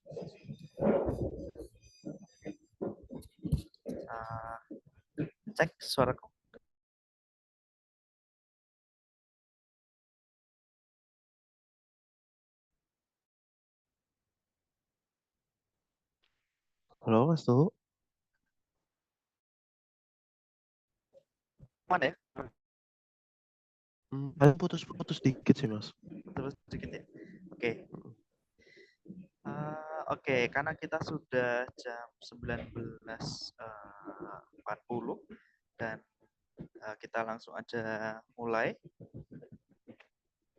Uh, Cek suaraku. Halo, Mas Tuh. Mana ya? Putus-putus dikit sih, Mas. Terus sedikit ya. Oke. Oke, karena kita sudah jam 19.40 dan kita langsung aja mulai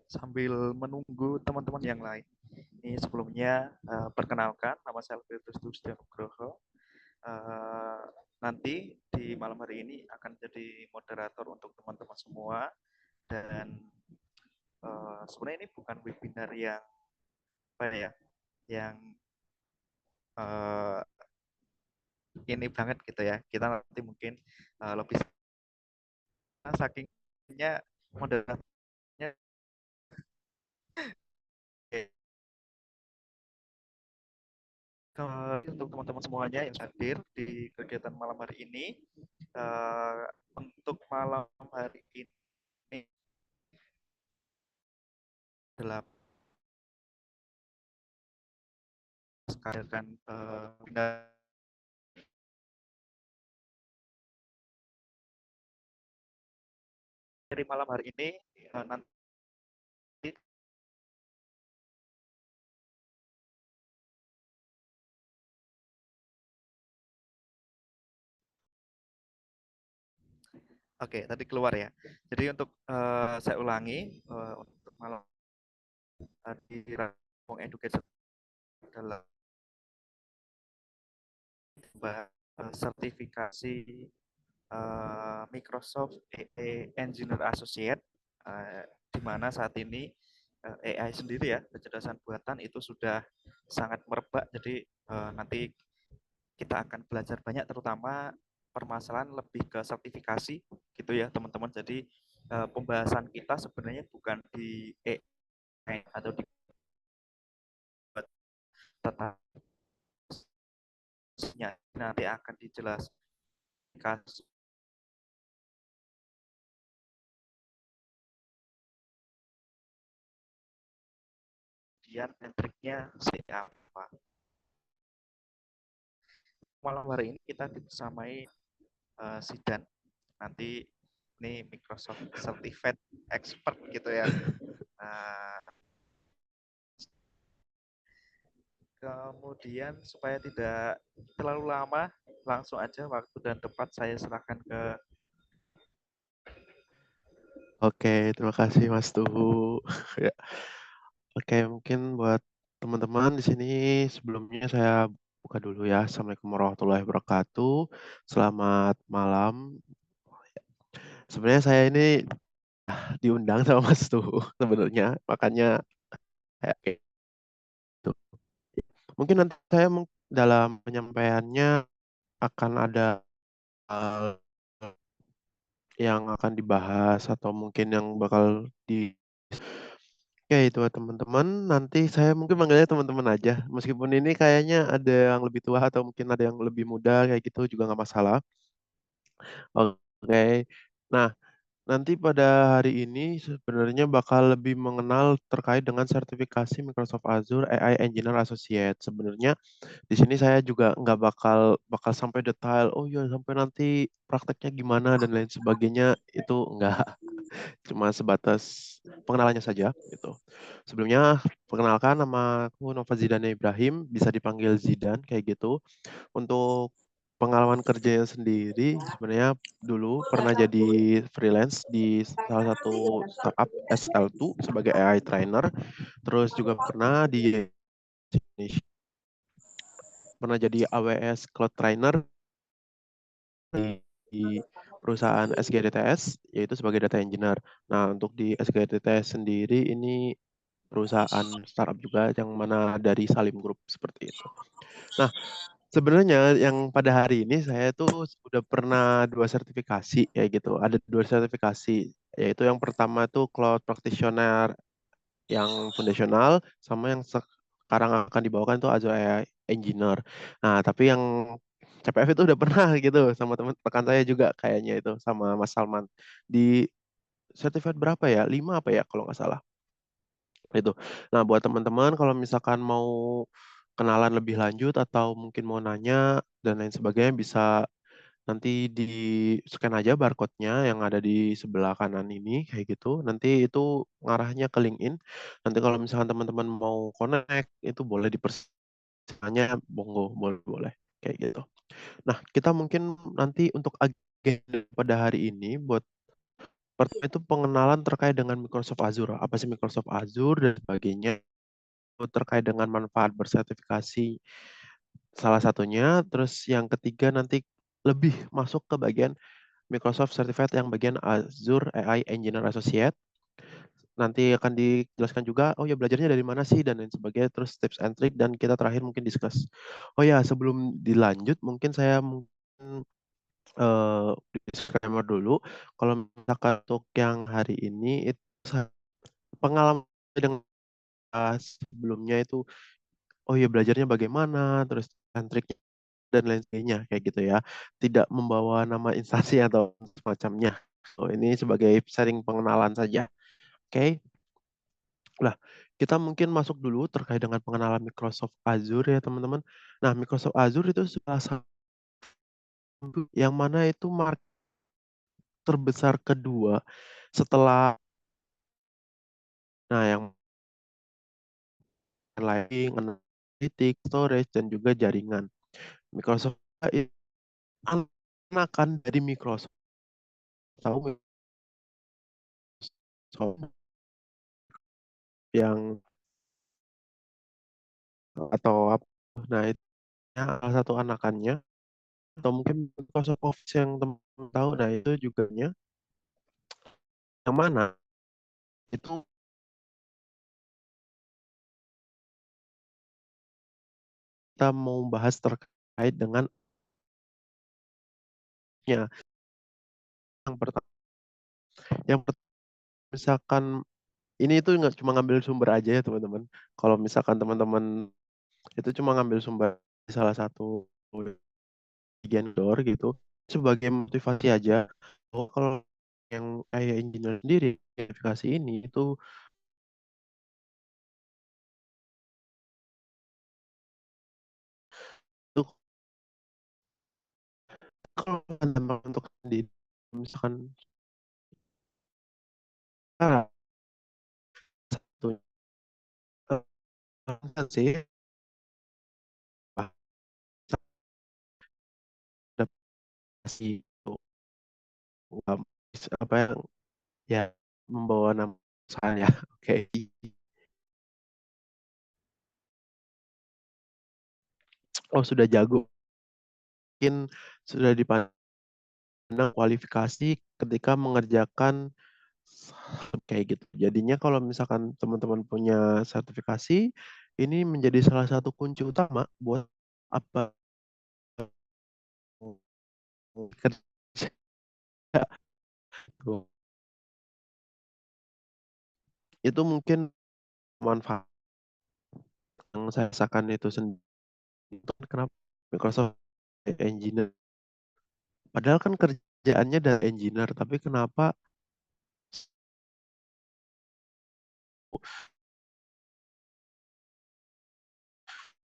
sambil menunggu teman-teman yang lain. Ini sebelumnya perkenalkan, nama saya Albertus Nugroho. Nanti di malam hari ini akan jadi moderator untuk teman-teman semua dan sebenarnya ini bukan webinar yang apa ya, yang ini banget gitu ya. Kita nanti mungkin lebih sakingnya moderatornya untuk teman-teman semuanya yang hadir di kegiatan malam hari ini. Untuk malam hari ini adalah sekalian dari malam hari ini nanti Oke, tadi keluar ya. Jadi untuk saya ulangi untuk malam di Rampung Education adalah sertifikasi Microsoft Engineer Associate, di mana saat ini AI sendiri ya, kecerdasan buatan itu sudah sangat merebak. Jadi nanti kita akan belajar banyak, terutama permasalahan lebih ke sertifikasi gitu ya teman-teman. Jadi pembahasan kita sebenarnya bukan di AI atau di tetapi nanti akan dijelaskan kemudian triknya seperti apa. Malam hari ini kita dibersamai Sidan. Nanti ini Microsoft Certified Expert gitu ya. Kemudian supaya tidak terlalu lama, langsung aja waktu dan tempat saya serahkan ke. Oke, terima kasih Mas Tuhu. Ya. Oke, mungkin buat teman-teman di sini sebelumnya saya buka dulu ya. Assalamualaikum warahmatullahi wabarakatuh. Selamat malam. Sebenarnya saya ini diundang sama Mas Tuhu sebenarnya, makanya kayak gitu. Mungkin nanti saya dalam penyampaiannya akan ada hal yang akan dibahas atau mungkin yang bakal di. Oke, itu teman-teman. Nanti saya mungkin manggilnya teman-teman aja. Meskipun ini kayaknya ada yang lebih tua atau mungkin ada yang lebih muda kayak gitu juga nggak masalah. Oke. Nah, nanti pada hari ini sebenarnya bakal lebih mengenal terkait dengan sertifikasi Microsoft Azure AI Engineer Associate. Sebenarnya di sini saya juga nggak bakal sampai detail. Oh ya, sampai nanti prakteknya gimana dan lain sebagainya itu nggak. Cuma sebatas pengenalannya saja gitu. Sebelumnya perkenalkan, nama aku Nova Zidane Ibrahim, bisa dipanggil Zidan kayak gitu. Untuk pengalaman kerjanya sendiri sebenarnya dulu pernah jadi freelance di salah satu startup SL2 sebagai AI trainer, terus juga pernah jadi AWS Cloud Trainer di perusahaan SGDTS, yaitu sebagai data engineer. Nah, untuk di SGDTS sendiri ini perusahaan startup juga yang mana dari Salim Group seperti itu. Nah, sebenarnya yang pada hari ini saya tuh sudah pernah 2 sertifikasi ya gitu. Ada 2 sertifikasi, yaitu yang pertama tuh Cloud Practitioner yang foundational sama yang sekarang akan dibawakan itu Azure AI Engineer. Nah, tapi yang CPF itu udah pernah gitu sama teman rekan saya juga kayaknya itu sama Mas Salman di certified berapa ya? 5 apa ya kalau nggak salah. Itu. Nah, buat teman-teman kalau misalkan mau kenalan lebih lanjut atau mungkin mau nanya dan lain sebagainya bisa nanti di scan aja barcode-nya yang ada di sebelah kanan ini kayak gitu. Nanti itu ngarahnya ke LinkedIn. Nanti kalau misalkan teman-teman mau connect itu boleh dipersilakannya monggo boleh boleh kayak gitu. Nah, kita mungkin nanti untuk agenda pada hari ini buat pertama itu pengenalan terkait dengan Microsoft Azure. Apa sih Microsoft Azure dan sebagainya. Terkait dengan manfaat bersertifikasi salah satunya. Terus yang ketiga nanti lebih masuk ke bagian Microsoft Certified yang bagian Azure AI Engineer Associate. Nanti akan dijelaskan juga, oh ya belajarnya dari mana sih dan lain sebagainya, terus tips and trick dan kita terakhir mungkin discuss. Oh ya sebelum dilanjut mungkin saya mungkin eh, disclaimer dulu. Kalau misalkan untuk yang hari ini itu pengalaman dengan sebelumnya itu, oh ya belajarnya bagaimana, terus tips and trick dan lain sebagainya kayak gitu ya. Tidak membawa nama instansi atau semacamnya. So, ini sebagai sharing pengenalan saja. Oke. Nah, kita mungkin masuk dulu terkait dengan pengenalan Microsoft Azure ya teman-teman. Nah, Microsoft Azure itu salah satu yang mana itu market terbesar kedua setelah yang lain analytics, storage dan juga jaringan. Microsoft itu anakan dari Microsoft. Tahu Microsoft yang atau apa? Nah, itu salah satu anakannya atau mungkin Microsoft Office yang teman tahu. Nah, itu juga yang mana itu kita mau bahas terkait dengan yang pertama. Yang misalkan ini itu nggak cuma ngambil sumber aja ya teman-teman. Kalau misalkan teman-teman itu cuma ngambil sumber di salah satu bagian door gitu sebagai motivasi aja. Oh, kalau yang kayak engineer sendiri verifikasi ini itu kalau teman untuk sendiri misalkan satu sih adaptasi itu um, apa yang ya membawa nama saya oke. Oh sudah jago mungkin sudah dipandang kualifikasi ketika mengerjakan kayak gitu. Jadinya kalau misalkan teman-teman punya sertifikasi, ini menjadi salah satu kunci utama buat apa kerja tuh. Itu mungkin manfaat yang saya rasakan itu sendiri. Kenapa Microsoft Engineer? Padahal kan kerjaannya dari engineer, tapi kenapa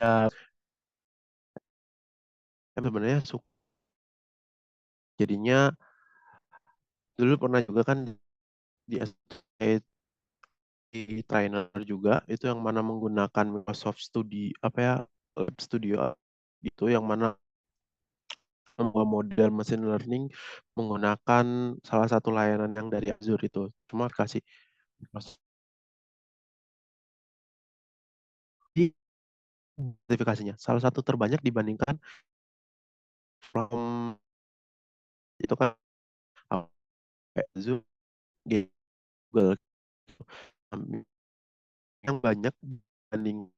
ya sebenarnya suka jadinya dulu pernah juga kan di associate di trainer juga itu yang mana menggunakan Microsoft Studio apa ya Lab Studio gitu yang mana membuat model machine learning menggunakan salah satu layanan yang dari Azure itu. Cuma kasih di sertifikasinya salah satu terbanyak dibandingkan from itu kan kayak Azure, Google yang banyak dibanding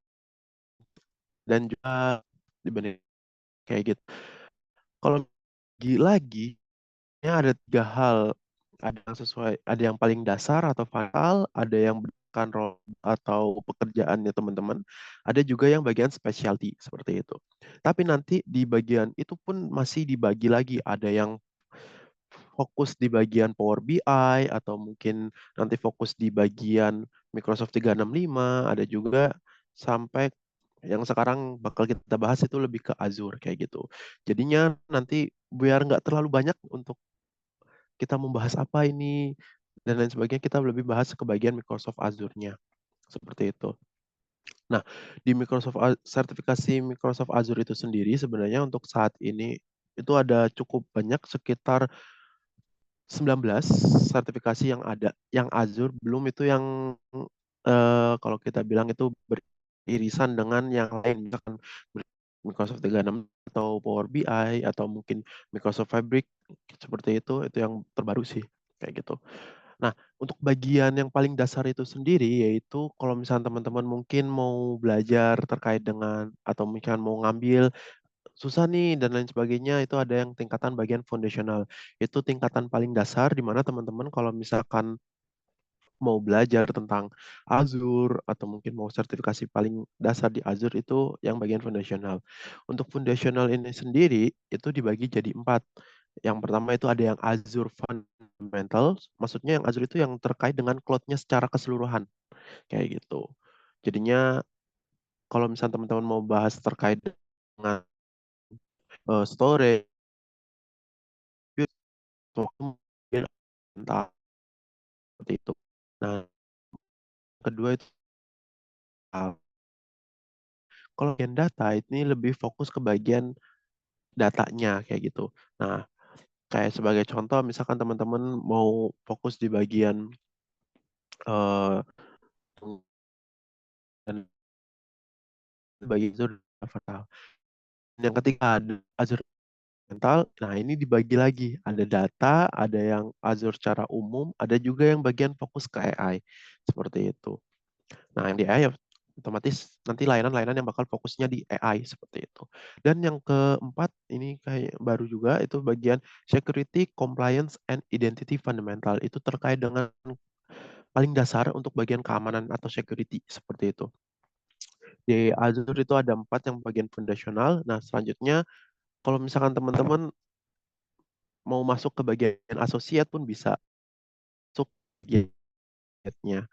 dan juga dibanding kayak gitu. Kalau lagi ada 3 hal, ada yang sesuai, ada yang paling dasar atau fatal, ada yang menyesuaikan role atau pekerjaannya teman-teman, ada juga yang bagian specialty seperti itu. Tapi nanti di bagian itu pun masih dibagi lagi, ada yang fokus di bagian Power BI atau mungkin nanti fokus di bagian Microsoft 365, ada juga sampai yang sekarang bakal kita bahas itu lebih ke Azure kayak gitu. Jadinya nanti biar nggak terlalu banyak untuk kita membahas apa ini dan lain sebagainya, kita lebih bahas ke bagian Microsoft Azure-nya seperti itu. Nah, di sertifikasi Microsoft Azure itu sendiri sebenarnya untuk saat ini itu ada cukup banyak, sekitar 19 sertifikasi yang ada, yang Azure, belum itu yang kalau kita bilang itu beririsan dengan yang lain, misalkan Microsoft 365 atau Power BI atau mungkin Microsoft Fabric seperti itu yang terbaru sih kayak gitu. Nah, untuk bagian yang paling dasar itu sendiri, yaitu kalau misalnya teman-teman mungkin mau belajar terkait dengan atau mungkin mau ngambil susah nih dan lain sebagainya, itu ada yang tingkatan bagian foundational. Itu tingkatan paling dasar di mana teman-teman kalau misalkan mau belajar tentang Azure atau mungkin mau sertifikasi paling dasar di Azure itu yang bagian foundational. Untuk foundational ini sendiri itu dibagi jadi 4. Yang pertama itu ada yang Azure Fundamentals, maksudnya yang Azure itu yang terkait dengan cloud-nya secara keseluruhan, kayak gitu. Jadinya kalau misalnya teman-teman mau bahas terkait dengan storage, mungkin entah seperti itu. Nah, kedua itu kalau bagian data ini lebih fokus ke bagian datanya kayak gitu. Nah, kayak sebagai contoh misalkan teman-teman mau fokus di bagian eh dan bagian Azure Fundamental. Yang ketiga ada Azure Fundamental. Nah, ini dibagi lagi. Ada data, ada yang Azure secara umum, ada juga yang bagian fokus ke AI. Seperti itu. Nah, yang di AI ya otomatis nanti layanan-layanan yang bakal fokusnya di AI seperti itu. Dan yang keempat ini kayak baru juga itu bagian security, compliance, and identity fundamental. Itu terkait dengan paling dasar untuk bagian keamanan atau security seperti itu. Di Azure itu ada 4 yang bagian foundational. Nah, selanjutnya kalau misalkan teman-teman mau masuk ke bagian associate pun bisa masuk nya.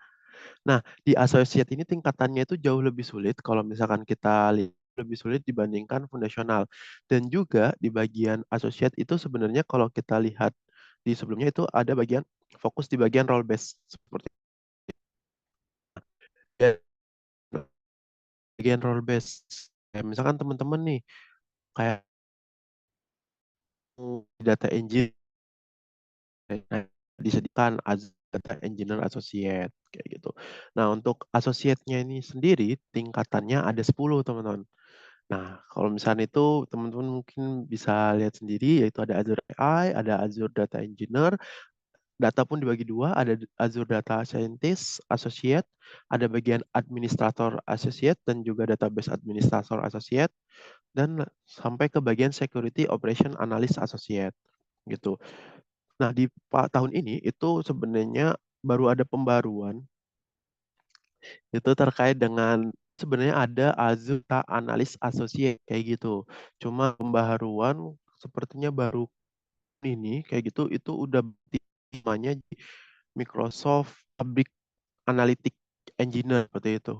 Nah, di associate ini tingkatannya itu jauh lebih sulit kalau misalkan kita lihat lebih sulit dibandingkan foundational. Dan juga di bagian associate itu sebenarnya kalau kita lihat di sebelumnya itu ada bagian fokus di bagian role based seperti itu. Nah, bagian role based kayak misalkan teman-teman nih kayak data engineer, nah, disediakan as data engineer associate kayak gitu. Nah, untuk associate-nya ini sendiri tingkatannya ada 10 teman-teman. Nah, kalau misalnya itu teman-teman mungkin bisa lihat sendiri, yaitu ada Azure AI, ada Azure Data Engineer, data pun dibagi dua, ada Azure Data Scientist Associate, ada bagian Administrator Associate, dan juga Database Administrator Associate, dan sampai ke bagian Security Operation Analyst Associate. Gitu. Nah, di tahun ini itu sebenarnya baru ada pembaruan, itu terkait dengan sebenarnya ada Azure Data Analyst Associate kayak gitu. Cuma pembaharuan sepertinya baru ini kayak gitu itu udah namanya Microsoft Fabric Analytic Engineer seperti itu.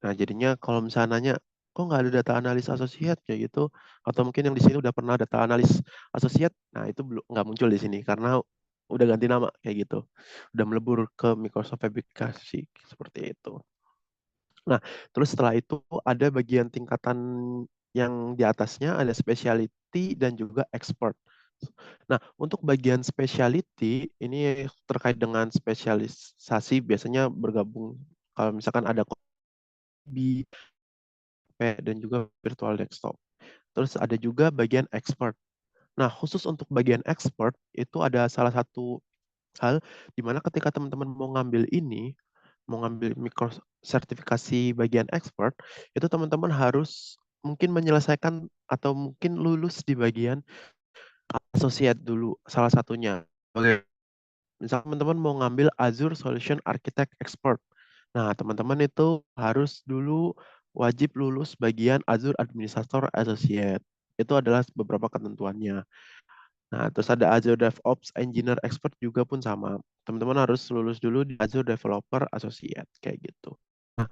Nah, jadinya kalau misalnya nanya kok nggak ada data analis associate kayak gitu, atau mungkin yang di sini udah pernah data analis associate, nah itu belum nggak muncul di sini karena udah ganti nama kayak gitu, udah melebur ke Microsoft Fabricasi seperti itu. Nah, terus setelah itu ada bagian tingkatan yang di atasnya ada specialty dan juga expert. Nah, untuk bagian specialty ini terkait dengan spesialisasi biasanya bergabung kalau misalkan ada B, P, dan juga virtual desktop. Terus ada juga bagian expert. Nah, khusus untuk bagian expert itu ada salah satu hal di mana ketika teman-teman mau ngambil ini, mau ngambil mikro sertifikasi bagian expert, itu teman-teman harus mungkin menyelesaikan atau mungkin lulus di bagian associate dulu salah satunya. Oke. Misal teman-teman mau ngambil Azure Solution Architect Expert. Nah, teman-teman itu harus dulu wajib lulus bagian Azure Administrator Associate. Itu adalah beberapa ketentuannya. Nah, terus ada Azure DevOps Engineer Expert juga pun sama. Teman-teman harus lulus dulu di Azure Developer Associate, kayak gitu. Nah,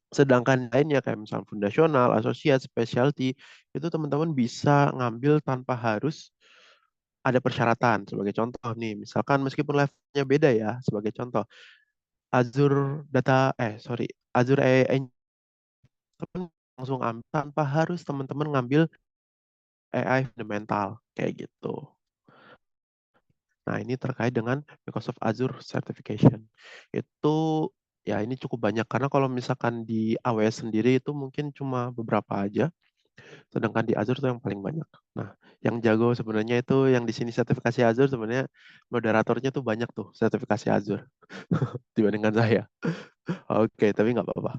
sedangkan lainnya kayak misalnya Foundational, Associate, Specialty, itu teman-teman bisa ngambil tanpa harus ada persyaratan. Sebagai contoh nih, misalkan meskipun levelnya beda ya, sebagai contoh, Azure Data, sorry, Azure AI Engineer langsung ambil tanpa harus teman-teman ngambil AI fundamental, kayak gitu. Nah, ini terkait dengan Microsoft Azure Certification. Itu ya ini cukup banyak karena kalau misalkan di AWS sendiri itu mungkin cuma beberapa aja, sedangkan di Azure itu yang paling banyak. Nah, yang jago sebenarnya itu yang di sini sertifikasi Azure sebenarnya moderatornya tuh banyak tuh sertifikasi Azure dibandingkan saya. Oke, tapi nggak apa-apa.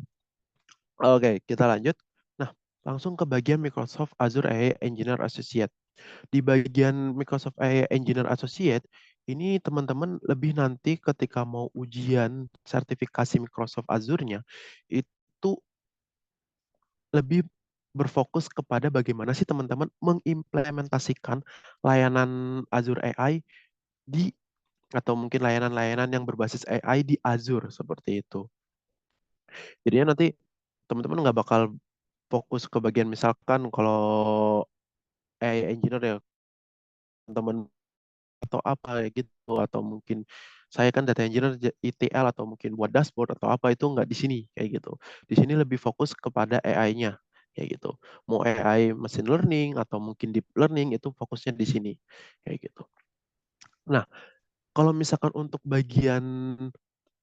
Oke, kita lanjut. Nah, langsung ke bagian Microsoft Azure AI Engineer Associate. Di bagian Microsoft AI Engineer Associate, ini teman-teman lebih nanti ketika mau ujian sertifikasi Microsoft Azure-nya, itu lebih berfokus kepada bagaimana sih teman-teman mengimplementasikan layanan Azure AI di atau mungkin layanan-layanan yang berbasis AI di Azure seperti itu. Jadinya nanti teman-teman nggak bakal fokus ke bagian misalkan kalau AI engineer ya teman atau apa ya gitu atau mungkin saya kan data engineer ETL atau mungkin buat dashboard atau apa itu nggak di sini kayak gitu. Di sini lebih fokus kepada AI-nya kayak gitu. Mau AI machine learning atau mungkin deep learning itu fokusnya di sini kayak gitu. Nah, kalau misalkan untuk bagian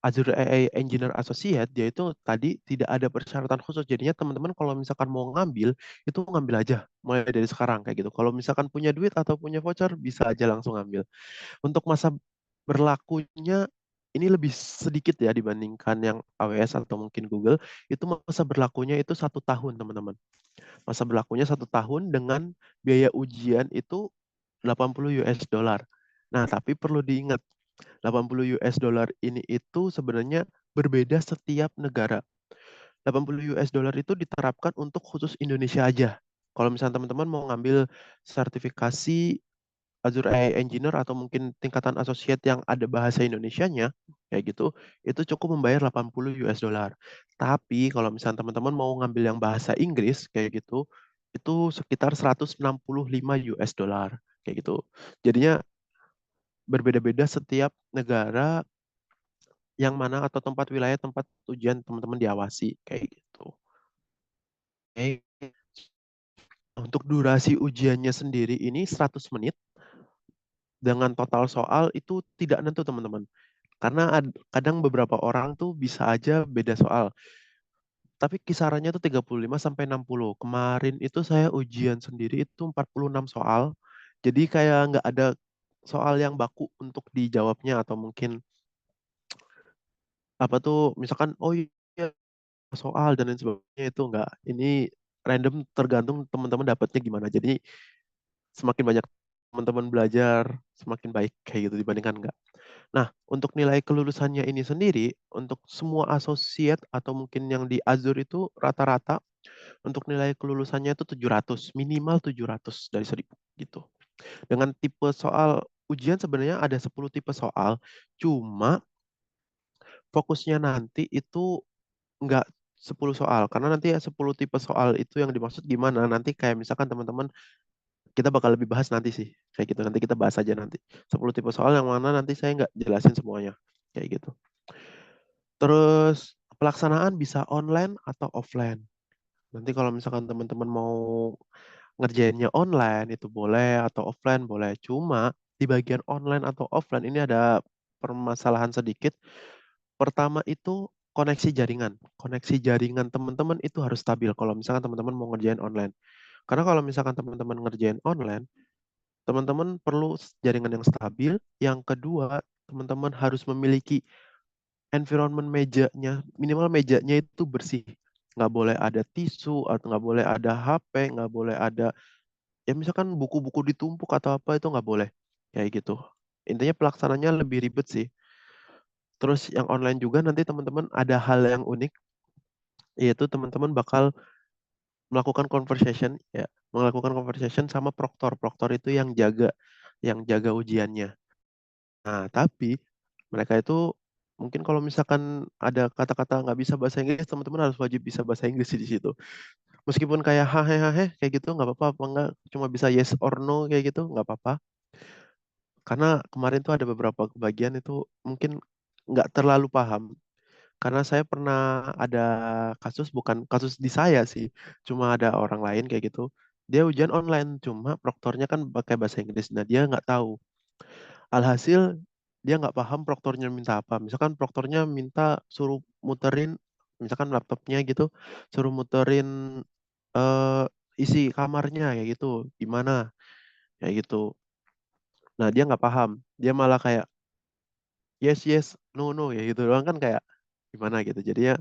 Azure AI Engineer Associate, dia itu tadi tidak ada persyaratan khusus. Jadinya teman-teman kalau misalkan mau ngambil, itu ngambil aja mulai dari sekarang kayak gitu. Kalau misalkan punya duit atau punya voucher, bisa aja langsung ambil. Untuk masa berlakunya ini lebih sedikit ya dibandingkan yang AWS atau mungkin Google. Itu masa berlakunya itu 1 tahun, teman-teman. Masa berlakunya 1 tahun dengan biaya ujian itu 80 US dollar. Nah, tapi perlu diingat, 80 US dollar ini itu sebenarnya berbeda setiap negara. 80 US dollar itu diterapkan untuk khusus Indonesia aja. Kalau misalnya teman-teman mau ngambil sertifikasi Azure AI Engineer atau mungkin tingkatan associate yang ada bahasa Indonesianya, kayak gitu, itu cukup membayar 80 US dollar. Tapi kalau misalnya teman-teman mau ngambil yang bahasa Inggris, kayak gitu, itu sekitar 165 US dollar, kayak gitu. Jadinya berbeda-beda setiap negara yang mana atau tempat wilayah tempat ujian teman-teman diawasi, kayak gitu. Oke. Untuk durasi ujiannya sendiri ini 100 menit dengan total soal itu tidak nentu teman-teman. Karena kadang beberapa orang tuh bisa aja beda soal. Tapi kisarannya tuh 35 sampai 60. Kemarin itu saya ujian sendiri itu 46 soal. Jadi kayak nggak ada soal yang baku untuk dijawabnya atau mungkin apa tuh misalkan oh iya soal dan lain sebagainya itu nggak. Ini random tergantung teman-teman dapatnya gimana. Jadi semakin banyak teman-teman belajar semakin baik kayak gitu dibandingkan nggak. Nah, untuk nilai kelulusannya ini sendiri, untuk semua associate atau mungkin yang di Azure itu rata-rata untuk nilai kelulusannya itu 700, minimal 700 dari 1000 gitu. Dengan tipe soal ujian sebenarnya ada 10 tipe soal, cuma fokusnya nanti itu nggak 10 soal, karena nanti ya 10 tipe soal itu yang dimaksud gimana, nanti kayak misalkan teman-teman, kita bakal lebih bahas nanti sih, kayak gitu, nanti kita bahas aja nanti. 10 tipe soal yang mana nanti saya nggak jelasin semuanya, kayak gitu. Terus pelaksanaan bisa online atau offline. Nanti kalau misalkan teman-teman mau ngerjainnya online itu boleh atau offline boleh. Cuma di bagian online atau offline ini ada permasalahan sedikit. Pertama itu koneksi jaringan. Koneksi jaringan teman-teman itu harus stabil kalau misalkan teman-teman mau ngerjain online. Karena kalau misalkan teman-teman ngerjain online, teman-teman perlu jaringan yang stabil. Yang kedua, teman-teman harus memiliki environment mejanya, minimal mejanya itu bersih. Nggak boleh ada tisu, atau nggak boleh ada HP, nggak boleh ada, ya misalkan buku-buku ditumpuk atau apa itu nggak boleh. Kayak gitu. Intinya pelaksananya lebih ribet sih. Terus yang online juga nanti teman-teman ada hal yang unik, yaitu teman-teman bakal melakukan conversation sama proktor. Proktor itu yang jaga ujiannya. Nah, tapi mereka itu mungkin kalau misalkan ada kata-kata nggak bisa bahasa Inggris, teman-teman harus wajib bisa bahasa Inggris di situ. Meskipun kayak hahe hahe kayak gitu nggak apa-apa, apa enggak cuma bisa yes or no kayak gitu nggak apa-apa. Karena kemarin tuh ada beberapa bagian itu mungkin nggak terlalu paham. Karena saya pernah ada kasus, bukan kasus di saya sih, cuma ada orang lain kayak gitu. Dia ujian online, cuma proktornya kan pakai bahasa Inggris. Nah, dia nggak tahu. Alhasil dia nggak paham proktornya minta apa. Misalkan proktornya minta suruh muterin, misalkan laptopnya gitu, suruh muterin eh, isi kamarnya kayak gitu, gimana kayak gitu. Nah, dia nggak paham. Dia malah kayak yes yes no no ya gitu doang, kan kayak gimana gitu. Jadinya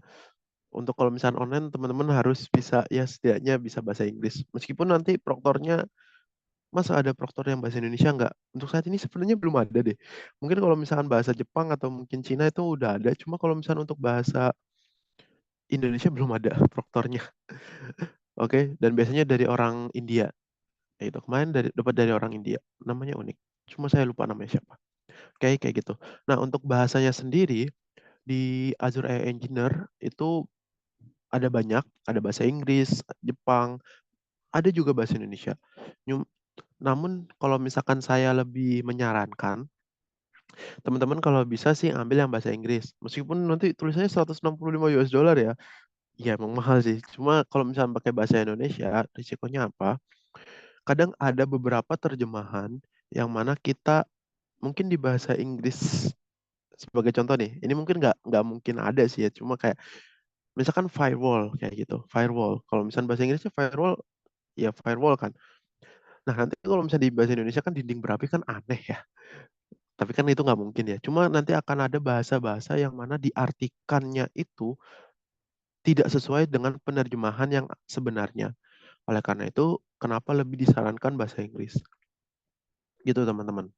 untuk kalau misalnya online, teman-teman harus bisa ya setidaknya bisa bahasa Inggris. Meskipun nanti proktornya, masa ada proktor yang bahasa Indonesia nggak? Untuk saat ini sebenarnya belum ada deh. Mungkin kalau misalkan bahasa Jepang atau mungkin Cina itu udah ada. Cuma kalau misalnya untuk bahasa Indonesia belum ada proktornya. Oke, dan biasanya dari orang India. Ya itu kemarin dapat dari orang India. Namanya unik. Cuma saya lupa namanya siapa. Kayak gitu. Nah, untuk bahasanya sendiri di Azure AI Engineer itu ada banyak, ada bahasa Inggris, Jepang, ada juga bahasa Indonesia. Namun kalau misalkan saya lebih menyarankan, teman-teman kalau bisa sih ambil yang bahasa Inggris. Meskipun nanti tulisannya 165 US dollar ya. Ya emang mahal sih. Cuma kalau misalnya pakai bahasa Indonesia, risikonya apa? Kadang ada beberapa terjemahan yang mana kita mungkin di bahasa Inggris, sebagai contoh nih, ini mungkin nggak mungkin ada sih ya. Cuma kayak misalkan firewall kayak gitu, firewall. Kalau misalnya bahasa Inggrisnya firewall, ya firewall kan. Nah, nanti kalau misalnya di bahasa Indonesia kan dinding berapi kan aneh ya. Tapi kan itu nggak mungkin ya. Cuma nanti akan ada bahasa-bahasa yang mana diartikannya itu tidak sesuai dengan penerjemahan yang sebenarnya. Oleh karena itu, kenapa lebih disarankan bahasa Inggris? Gitu teman-teman.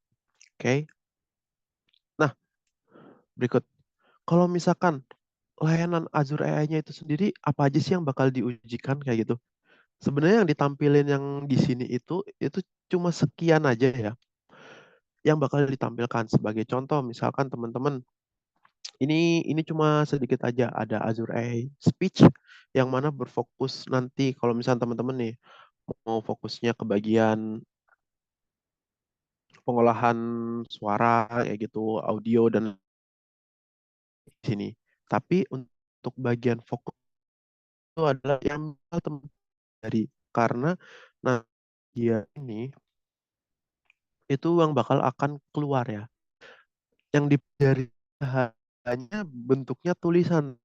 Oke. Nah, berikut. Kalau misalkan layanan Azure AI-nya itu sendiri, apa aja sih yang bakal diujikan kayak gitu? Sebenarnya yang ditampilin yang di sini itu cuma sekian aja ya yang bakal ditampilkan. Sebagai contoh, misalkan teman-teman, ini cuma sedikit aja, ada Azure AI Speech yang mana berfokus nanti kalau misalnya teman-teman nih mau fokusnya ke bagian pengolahan suara kayak gitu, audio dan di sini. Tapi untuk bagian fokus itu adalah yang teman dari, karena nah dia ini itu yang bakal akan keluar ya. Yang dipelajari hanya bentuknya tulisan.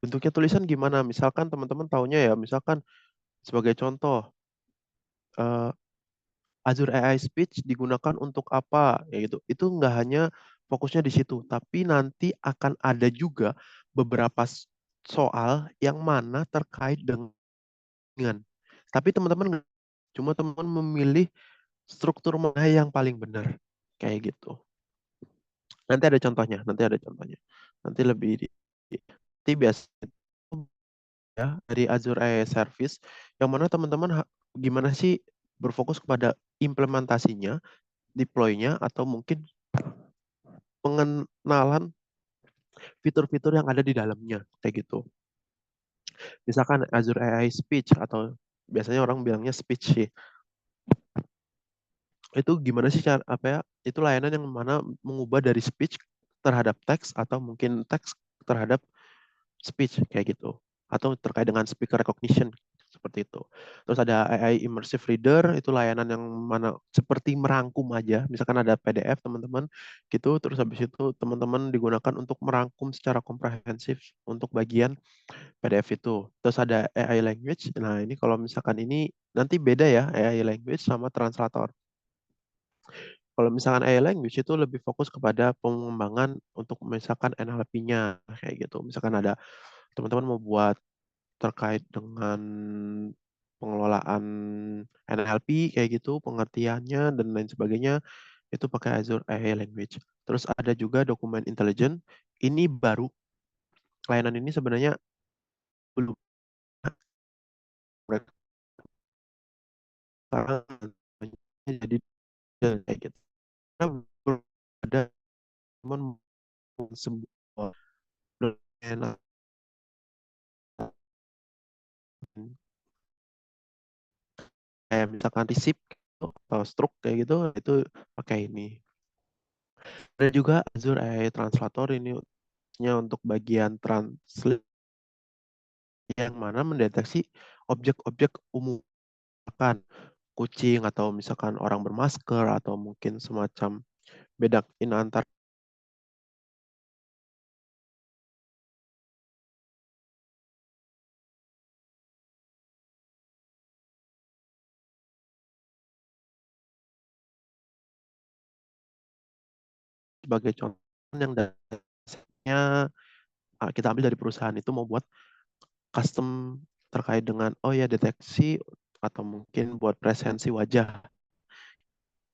Bentuknya tulisan gimana? Misalkan teman-teman taunya ya, misalkan sebagai contoh, eh, Azure AI Speech digunakan untuk apa? Ya gitu. Itu nggak hanya fokusnya di situ, tapi nanti akan ada juga beberapa soal yang mana terkait dengan. Tapi teman-teman cuma teman memilih struktur mana yang paling benar. Kayak gitu. Nanti ada contohnya, nanti ada contohnya. Nanti lebih nanti biasanya ya dari Azure AI Service yang mana teman-teman gimana sih berfokus kepada implementasinya, deploy-nya, atau mungkin pengenalan fitur-fitur yang ada di dalamnya kayak gitu. Misalkan Azure AI Speech atau biasanya orang bilangnya speech sih. Itu gimana sih cara apa ya? Itu layanan yang mana mengubah dari speech terhadap teks atau mungkin teks terhadap speech kayak gitu, atau terkait dengan speaker recognition seperti itu. Terus ada AI Immersive Reader, itu layanan yang mana seperti merangkum aja, misalkan ada PDF teman-teman gitu, terus habis itu teman-teman digunakan untuk merangkum secara komprehensif untuk bagian PDF itu. Terus ada AI Language. Nah, ini kalau misalkan ini nanti beda ya, AI Language sama translator. Kalau misalkan AI language itu lebih fokus kepada pengembangan untuk misalkan NLP-nya kayak gitu. Misalkan ada teman-teman mau buat terkait dengan pengelolaan NLP kayak gitu, pengertiannya dan lain sebagainya. itu pakai Azure AI Language. Terus ada juga Document Intelligence, ini baru, layanan ini sebenarnya belum mereka jadi kayak gitu. Karena belum ada teman sebuah layanan kayak misalkan receipt gitu, atau stroke kayak gitu, itu pakai ini. Ada juga Azure AI Translator, ini untuk bagian translate yang mana mendeteksi objek-objek umum, misalkan kucing atau misalkan orang bermasker atau mungkin semacam bedain antar sebagai contoh yang dasarnya kita ambil dari perusahaan itu mau buat custom terkait dengan ya deteksi atau mungkin buat presensi wajah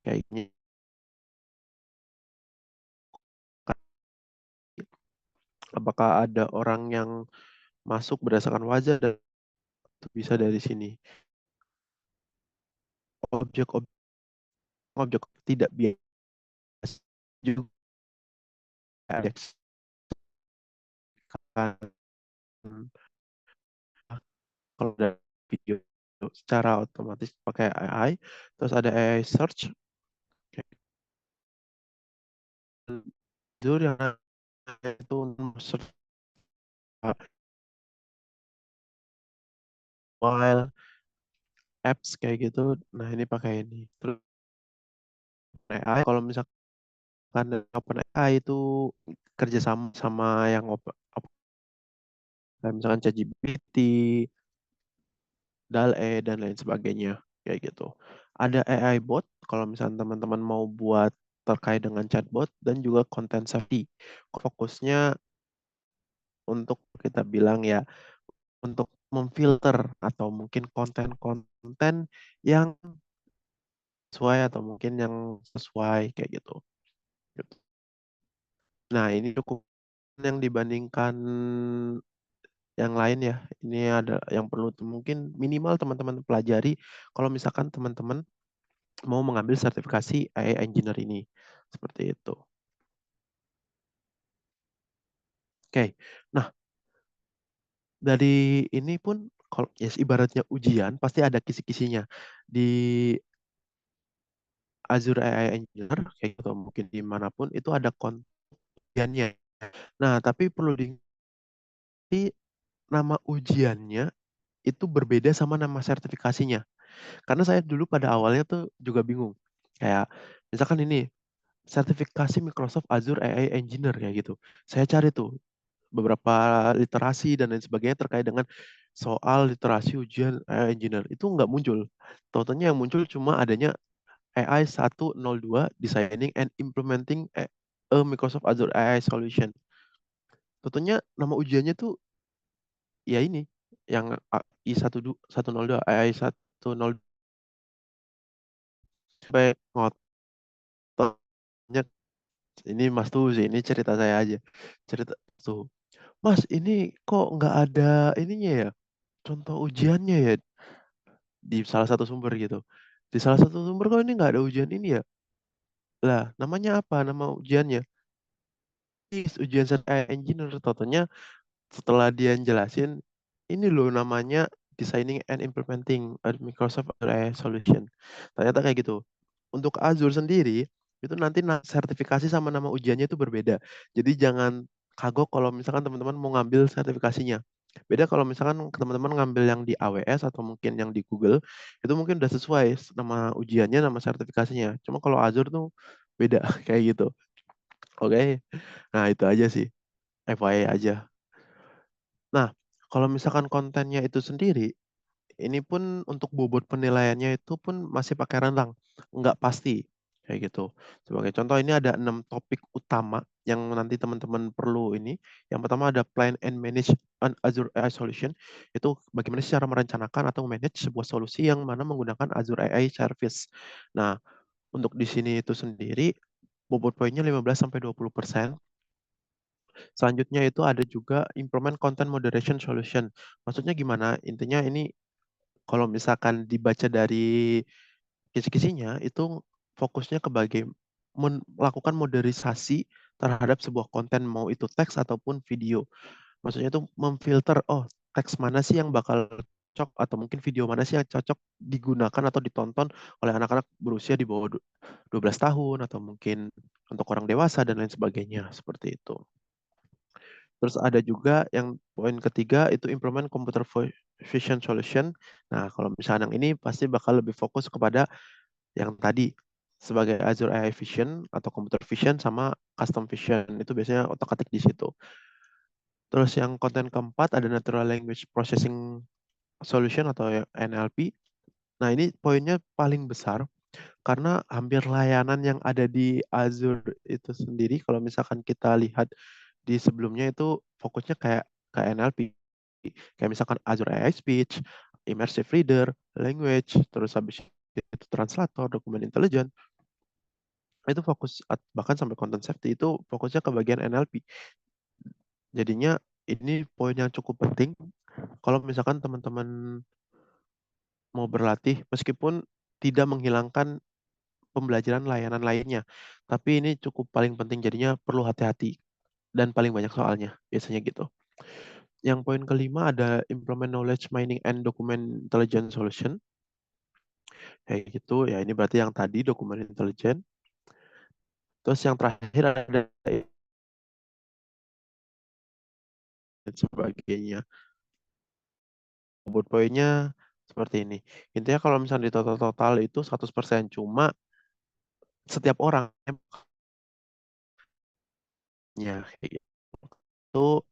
kayak gini. Apakah ada orang yang masuk berdasarkan wajah dan itu bisa dari sini. Objek-objek tidak biasa juga kan kalau dari video secara otomatis pakai AI, terus ada AI search itu yang itu search file apps kayak gitu. Nah, ini pakai ini. Terus AI kalau misalkan OpenAI itu kerjasama sama yang kayak misalkan ChatGPT, DALL-E dan lain sebagainya kayak gitu. Ada AI bot kalau misalnya teman-teman mau buat terkait dengan chatbot dan juga content safety. Fokusnya untuk kita bilang ya untuk memfilter atau mungkin konten-konten yang sesuai atau mungkin yang sesuai kayak gitu. Gitu. Nah, ini cukup yang dibandingkan yang lain ya. Ini ada yang perlu mungkin minimal teman-teman pelajari kalau misalkan teman-teman mau mengambil sertifikasi AI Engineer ini. Seperti itu. Oke. Nah, dari ini pun kalau yes, ibaratnya ujian pasti ada kisi-kisinya. Di Azure AI Engineer kayak gitu mungkin dimanapun itu ada ujiannya. Nah, tapi perlu diingat nama ujiannya itu berbeda sama nama sertifikasinya. Karena saya dulu pada awalnya tuh juga bingung. Kayak misalkan ini sertifikasi Microsoft Azure AI Engineer kayak gitu. Saya cari tuh beberapa literasi dan lain sebagainya terkait dengan soal literasi ujian AI Engineer. Itu nggak muncul. Totalnya yang muncul cuma adanya AI 102 Designing and Implementing a Microsoft Azure AI Solution. Tentunya nama ujiannya tuh ya ini yang I102 AI 102 sampai ngotornya ini Mas tuh sih ini cerita saya aja. Cerita tuh. Mas, ini kok nggak ada ininya ya? Contoh ujiannya ya di salah satu sumber gitu. Di salah satu sumber kok ini nggak ada ujian ini ya? Lah, namanya apa? Nama ujiannya? Ujian AI Engineer. Totalnya setelah dia jelasin ini loh namanya Designing and Implementing a Microsoft Azure AI Solution. Ternyata kayak gitu. Untuk Azure sendiri itu nanti sertifikasi sama nama ujiannya itu berbeda. Jadi jangan kagok kalau misalkan teman-teman mau ngambil sertifikasinya. Beda kalau misalkan teman-teman ngambil yang di AWS atau mungkin yang di Google, itu mungkin udah sesuai nama ujiannya, nama sertifikasinya. Cuma kalau Azure tuh beda kayak gitu. Oke. Nah, itu aja sih. FYI aja. Nah, kalau misalkan kontennya itu sendiri, ini pun untuk bobot penilaiannya itu pun masih pakai rentang, nggak pasti kayak gitu. Sebagai contoh ini ada 6 topik utama yang nanti teman-teman perlu ini. Yang pertama ada plan and manage an Azure AI solution. Itu bagaimana sih cara merencanakan atau manage sebuah solusi yang mana menggunakan Azure AI service. Nah, Untuk di sini itu sendiri, bobot poinnya 15-20%. Selanjutnya itu ada juga implement content moderation solution. Maksudnya gimana? Intinya ini kalau misalkan dibaca dari kisi-kisinya itu fokusnya ke melakukan moderisasi terhadap sebuah konten mau itu teks ataupun video. Maksudnya itu memfilter, oh teks mana sih yang bakal cocok atau mungkin video mana sih yang cocok digunakan atau ditonton oleh anak-anak berusia di bawah 12 tahun atau mungkin untuk orang dewasa dan lain sebagainya seperti itu. Terus ada juga yang poin ketiga itu implement computer vision solution. Nah, kalau misalnya yang ini pasti bakal lebih fokus kepada yang tadi sebagai Azure AI Vision atau computer vision sama custom vision itu biasanya otak-atik di situ. Terus yang konten keempat ada natural language processing solution atau NLP. Nah, ini poinnya paling besar karena hampir layanan yang ada di Azure itu sendiri kalau misalkan kita lihat di sebelumnya itu fokusnya kayak ke NLP. Kayak misalkan Azure AI Speech, Immersive Reader, Language, terus habis itu translator, dokumen intelijen, itu fokus bahkan sampai content safety itu fokusnya ke bagian NLP. Jadinya ini poin yang cukup penting kalau misalkan teman-teman mau berlatih meskipun tidak menghilangkan pembelajaran layanan lainnya. Tapi ini cukup paling penting jadinya perlu hati-hati dan paling banyak soalnya biasanya gitu. Yang poin kelima ada implement knowledge mining and document intelligence solution. Kayak gitu ya ini berarti yang tadi dokumen intelijen. Terus yang terakhir ada dan sebagainya. Bobot poinnya seperti ini. Intinya kalau misalnya di total-total itu 100% cuma setiap orang ya kayak gitu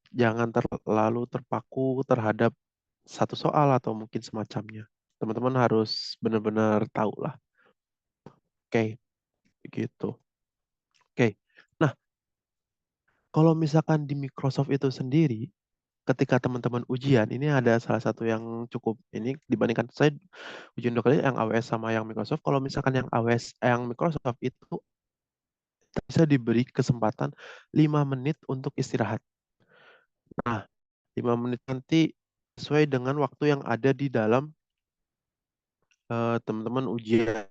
jangan terlalu terpaku terhadap satu soal atau mungkin semacamnya. Teman-teman harus benar-benar tahu lah. Oke, gitu. Oke. Nah, kalau misalkan di Microsoft itu sendiri, ketika teman-teman ujian, ini ada salah satu yang cukup ini dibandingkan saya ujian dua kali yang AWS sama yang Microsoft. Kalau misalkan yang AWS, yang Microsoft itu bisa diberi kesempatan 5 menit untuk istirahat. Nah, 5 menit nanti sesuai dengan waktu yang ada di dalam teman-teman ujian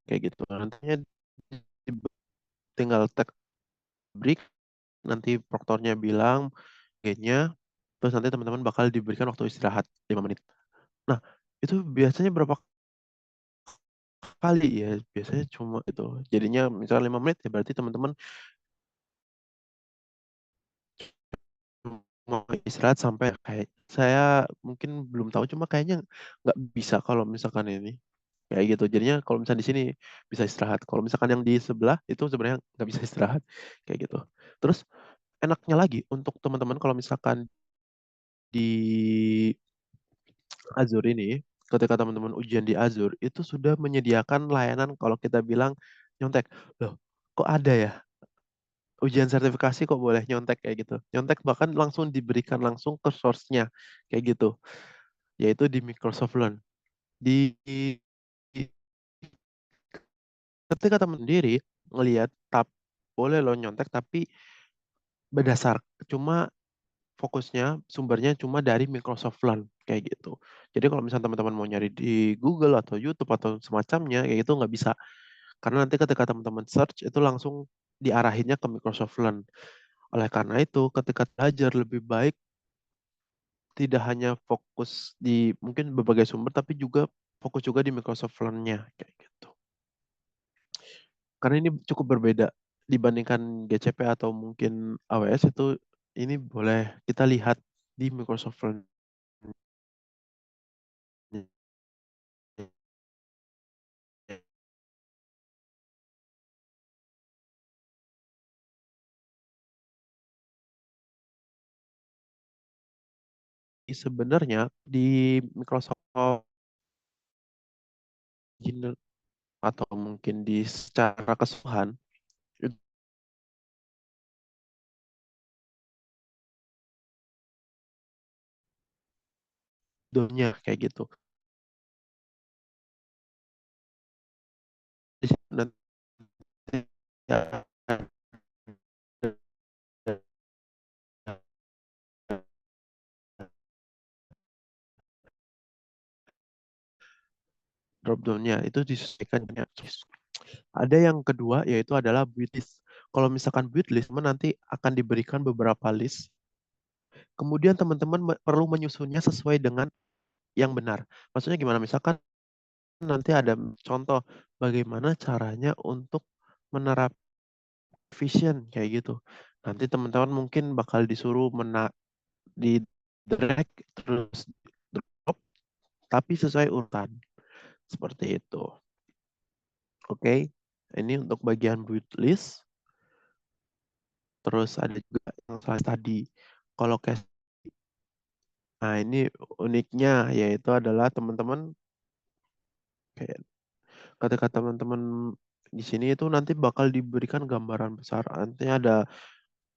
kayak gitu. Nantinya tinggal tag break, nanti proktornya bilang G-nya, terus nanti teman-teman bakal diberikan waktu istirahat 5 menit. Nah, itu biasanya berapa kali ya? Biasanya cuma itu. Jadinya misalnya 5 menit ya berarti teman-teman mau istirahat sampai kayak saya mungkin belum tahu cuma kayaknya nggak bisa kalau misalkan ini kayak gitu. Jadinya kalau misalnya di sini bisa istirahat. Kalau misalkan yang di sebelah itu sebenarnya nggak bisa istirahat kayak gitu. Terus enaknya lagi untuk teman-teman kalau misalkan di Azure ini, ketika teman-teman ujian di Azure, itu sudah menyediakan layanan kalau kita bilang nyontek. Loh, kok ada ya? Ujian sertifikasi kok boleh nyontek kayak gitu. Nyontek bahkan langsung diberikan langsung ke source-nya kayak gitu, yaitu di Microsoft Learn. Di ketika teman sendiri ngelihat boleh lo nyontek tapi berdasar cuma fokusnya sumbernya cuma dari Microsoft Learn kayak gitu. Jadi kalau misalnya teman-teman mau nyari di Google atau YouTube atau semacamnya kayak gitu nggak bisa. Karena nanti ketika teman-teman search itu langsung diarahinnya ke Microsoft Learn. Oleh karena itu ketika belajar lebih baik tidak hanya fokus di mungkin berbagai sumber tapi juga fokus juga di Microsoft Learn-nya kayak gitu. Karena ini cukup berbeda dibandingkan GCP atau mungkin AWS itu ini boleh kita lihat di Microsoft Learn. Sebenarnya di Microsoft Gmail atau mungkin di secara keseluruhan itu kayak gitu. drop down-nya, itu disesuaikan dengan ada yang kedua yaitu adalah build list. Kalau misalkan build list, nanti akan diberikan beberapa list. Kemudian teman-teman perlu menyusunnya sesuai dengan yang benar. Maksudnya gimana? Misalkan nanti ada contoh bagaimana caranya untuk menerap vision kayak gitu. Nanti teman-teman mungkin bakal disuruh di drag terus drop tapi sesuai urutan seperti itu. Oke, ini untuk bagian build list. Terus ada juga yang selain tadi. Kalau case, nah ini uniknya yaitu adalah teman-teman kayak ketika teman-teman di sini itu nanti bakal diberikan gambaran besar. Nantinya ada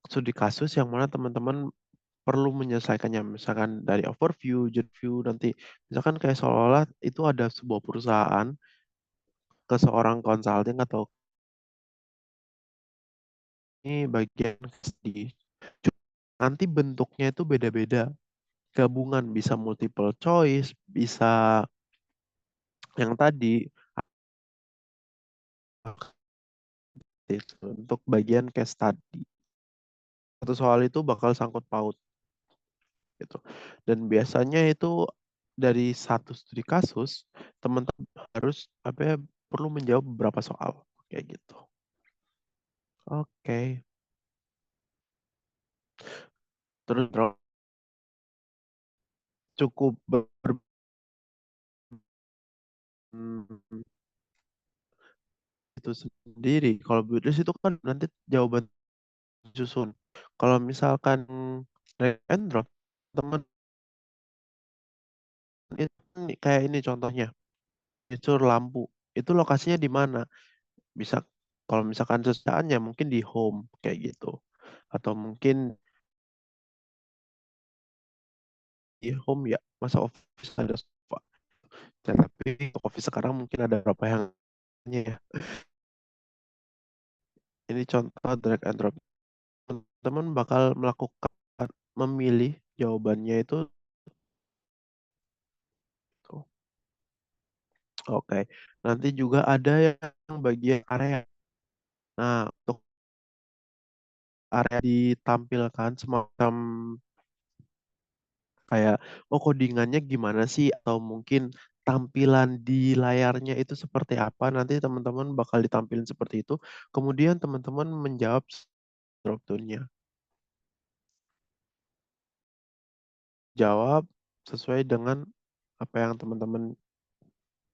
studi kasus yang mana teman-teman perlu menyelesaikannya. Misalkan dari overview, job view, nanti misalkan kayak seolah-olah itu ada sebuah perusahaan ke seorang consulting atau ini bagian di nanti bentuknya itu beda-beda. Gabungan bisa multiple choice, bisa yang tadi itu untuk bagian case study. Satu soal itu bakal sangkut paut gitu. Dan biasanya itu dari satu studi kasus teman-teman harus apa ya, perlu menjawab beberapa soal kayak gitu. Oke. Terus cukup itu sendiri. Kalau Buddhist itu kan nanti jawaban susun. Kalau misalkan drag and drop, teman itu kayak ini contohnya, fitur lampu. Itu lokasinya di mana? Bisa kalau misalkan sesaannya mungkin di home kayak gitu. Atau mungkin di home ya, masa office ada sofa. Ya, tapi untuk office sekarang mungkin ada berapa yang ya. Ini contoh drag and drop. Teman-teman bakal melakukan memilih jawabannya itu tuh. Oke. Nanti juga ada yang bagian area. Nah, untuk area ditampilkan semacam kayak oh codingannya gimana sih atau mungkin tampilan di layarnya itu seperti apa nanti teman-teman bakal ditampilin seperti itu kemudian teman-teman menjawab drop down-nya jawab sesuai dengan apa yang teman-teman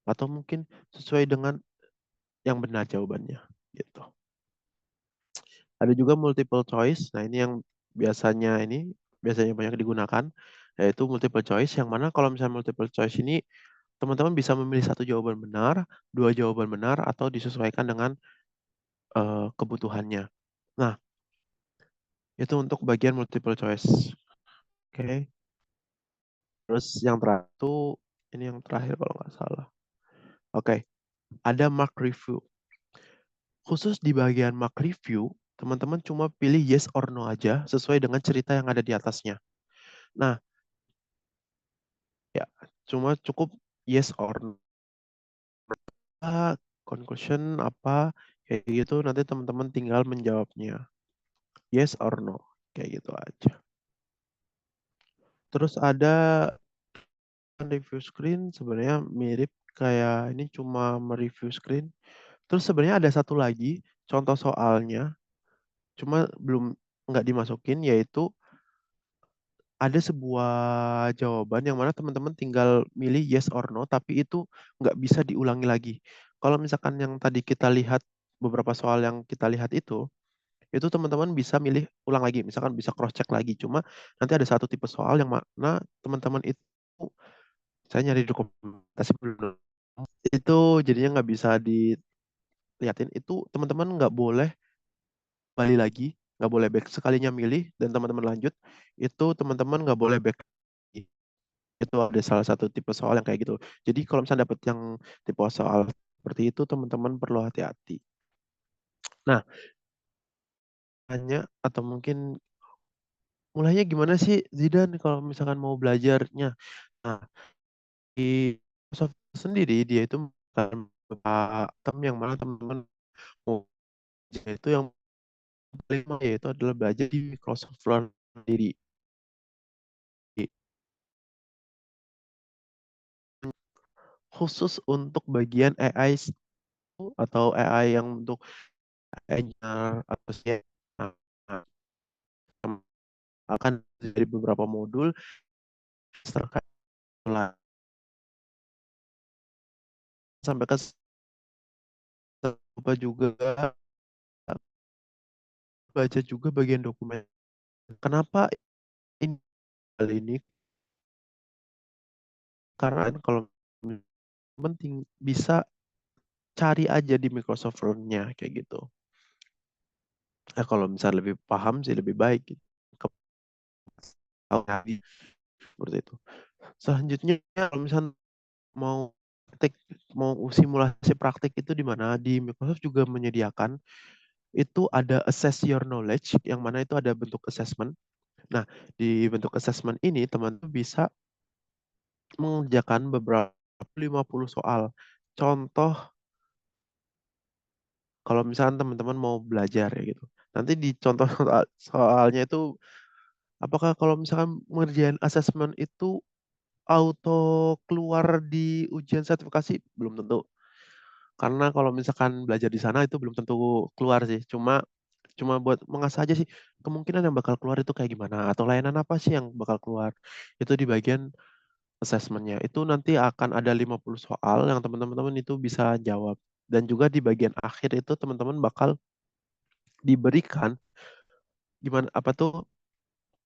atau mungkin sesuai dengan yang benar jawabannya gitu. Ada juga multiple choice. Nah, ini yang biasanya banyak digunakan yaitu multiple choice yang mana kalau misalnya multiple choice ini teman-teman bisa memilih satu jawaban benar, dua jawaban benar atau disesuaikan dengan kebutuhannya. Nah, itu untuk bagian multiple choice. Oke. Terus yang terakhir itu ini yang terakhir kalau nggak salah. Oke, ada mark review. Khusus di bagian mark review, teman-teman cuma pilih yes or no aja sesuai dengan cerita yang ada di atasnya. Nah, ya, cuma cukup yes or no. Conclusion apa kayak gitu nanti teman-teman tinggal menjawabnya. Yes or no. Kayak gitu aja. Terus ada review screen sebenarnya mirip kayak ini cuma mereview screen. Terus sebenarnya ada satu lagi contoh soalnya, cuma belum nggak dimasukin yaitu ada sebuah jawaban yang mana teman-teman tinggal milih yes or no, tapi itu nggak bisa diulangi lagi. Kalau misalkan yang tadi kita lihat beberapa soal yang kita lihat itu teman-teman bisa milih ulang lagi, misalkan bisa cross check lagi. Cuma nanti ada satu tipe soal yang mana teman-teman itu saya nyari dokumentasi dulu. Itu jadinya nggak bisa dilihatin. Itu teman-teman nggak boleh kembali lagi, nggak boleh back sekalinya milih dan teman-teman lanjut. Itu teman-teman nggak boleh back lagi. Itu ada salah satu tipe soal yang kayak gitu. Jadi kalau misalnya dapet yang tipe soal seperti itu, teman-teman perlu hati-hati. Nah, hanya atau mungkin mulainya gimana sih Zidan kalau misalkan mau belajarnya? Nah, di Microsoft sendiri dia itu dan beberapa term yang mana teman-teman mau itu yang kelima yaitu adalah belajar di Microsoft Learn sendiri. Khusus untuk bagian AI atau AI yang untuk AI-nya atau nah, akan dari beberapa modul terkait sampai ke lupa juga baca juga bagian dokumen. Kenapa ini hal ini? Karena kalau penting bisa cari aja di Microsoft Learn-nya kayak gitu. Kalau misalnya lebih paham sih lebih baik gitu. Seperti itu. Selanjutnya kalau misalnya mau praktik, mau simulasi praktik itu di mana? Di Microsoft juga menyediakan itu ada assess your knowledge yang mana itu ada bentuk assessment. Nah, di bentuk assessment ini teman-teman bisa mengerjakan beberapa 50 soal. Contoh kalau misalnya teman-teman mau belajar ya gitu. Nanti di contoh soalnya itu apakah kalau misalkan mengerjain assessment itu auto keluar di ujian sertifikasi? Belum tentu. Karena kalau misalkan belajar di sana itu belum tentu keluar sih. Cuma cuma buat mengasah aja sih kemungkinan yang bakal keluar itu kayak gimana atau layanan apa sih yang bakal keluar. Itu di bagian assessment-nya. Itu nanti akan ada 50 soal yang teman-teman itu bisa jawab. Dan juga di bagian akhir itu teman-teman bakal diberikan gimana apa tuh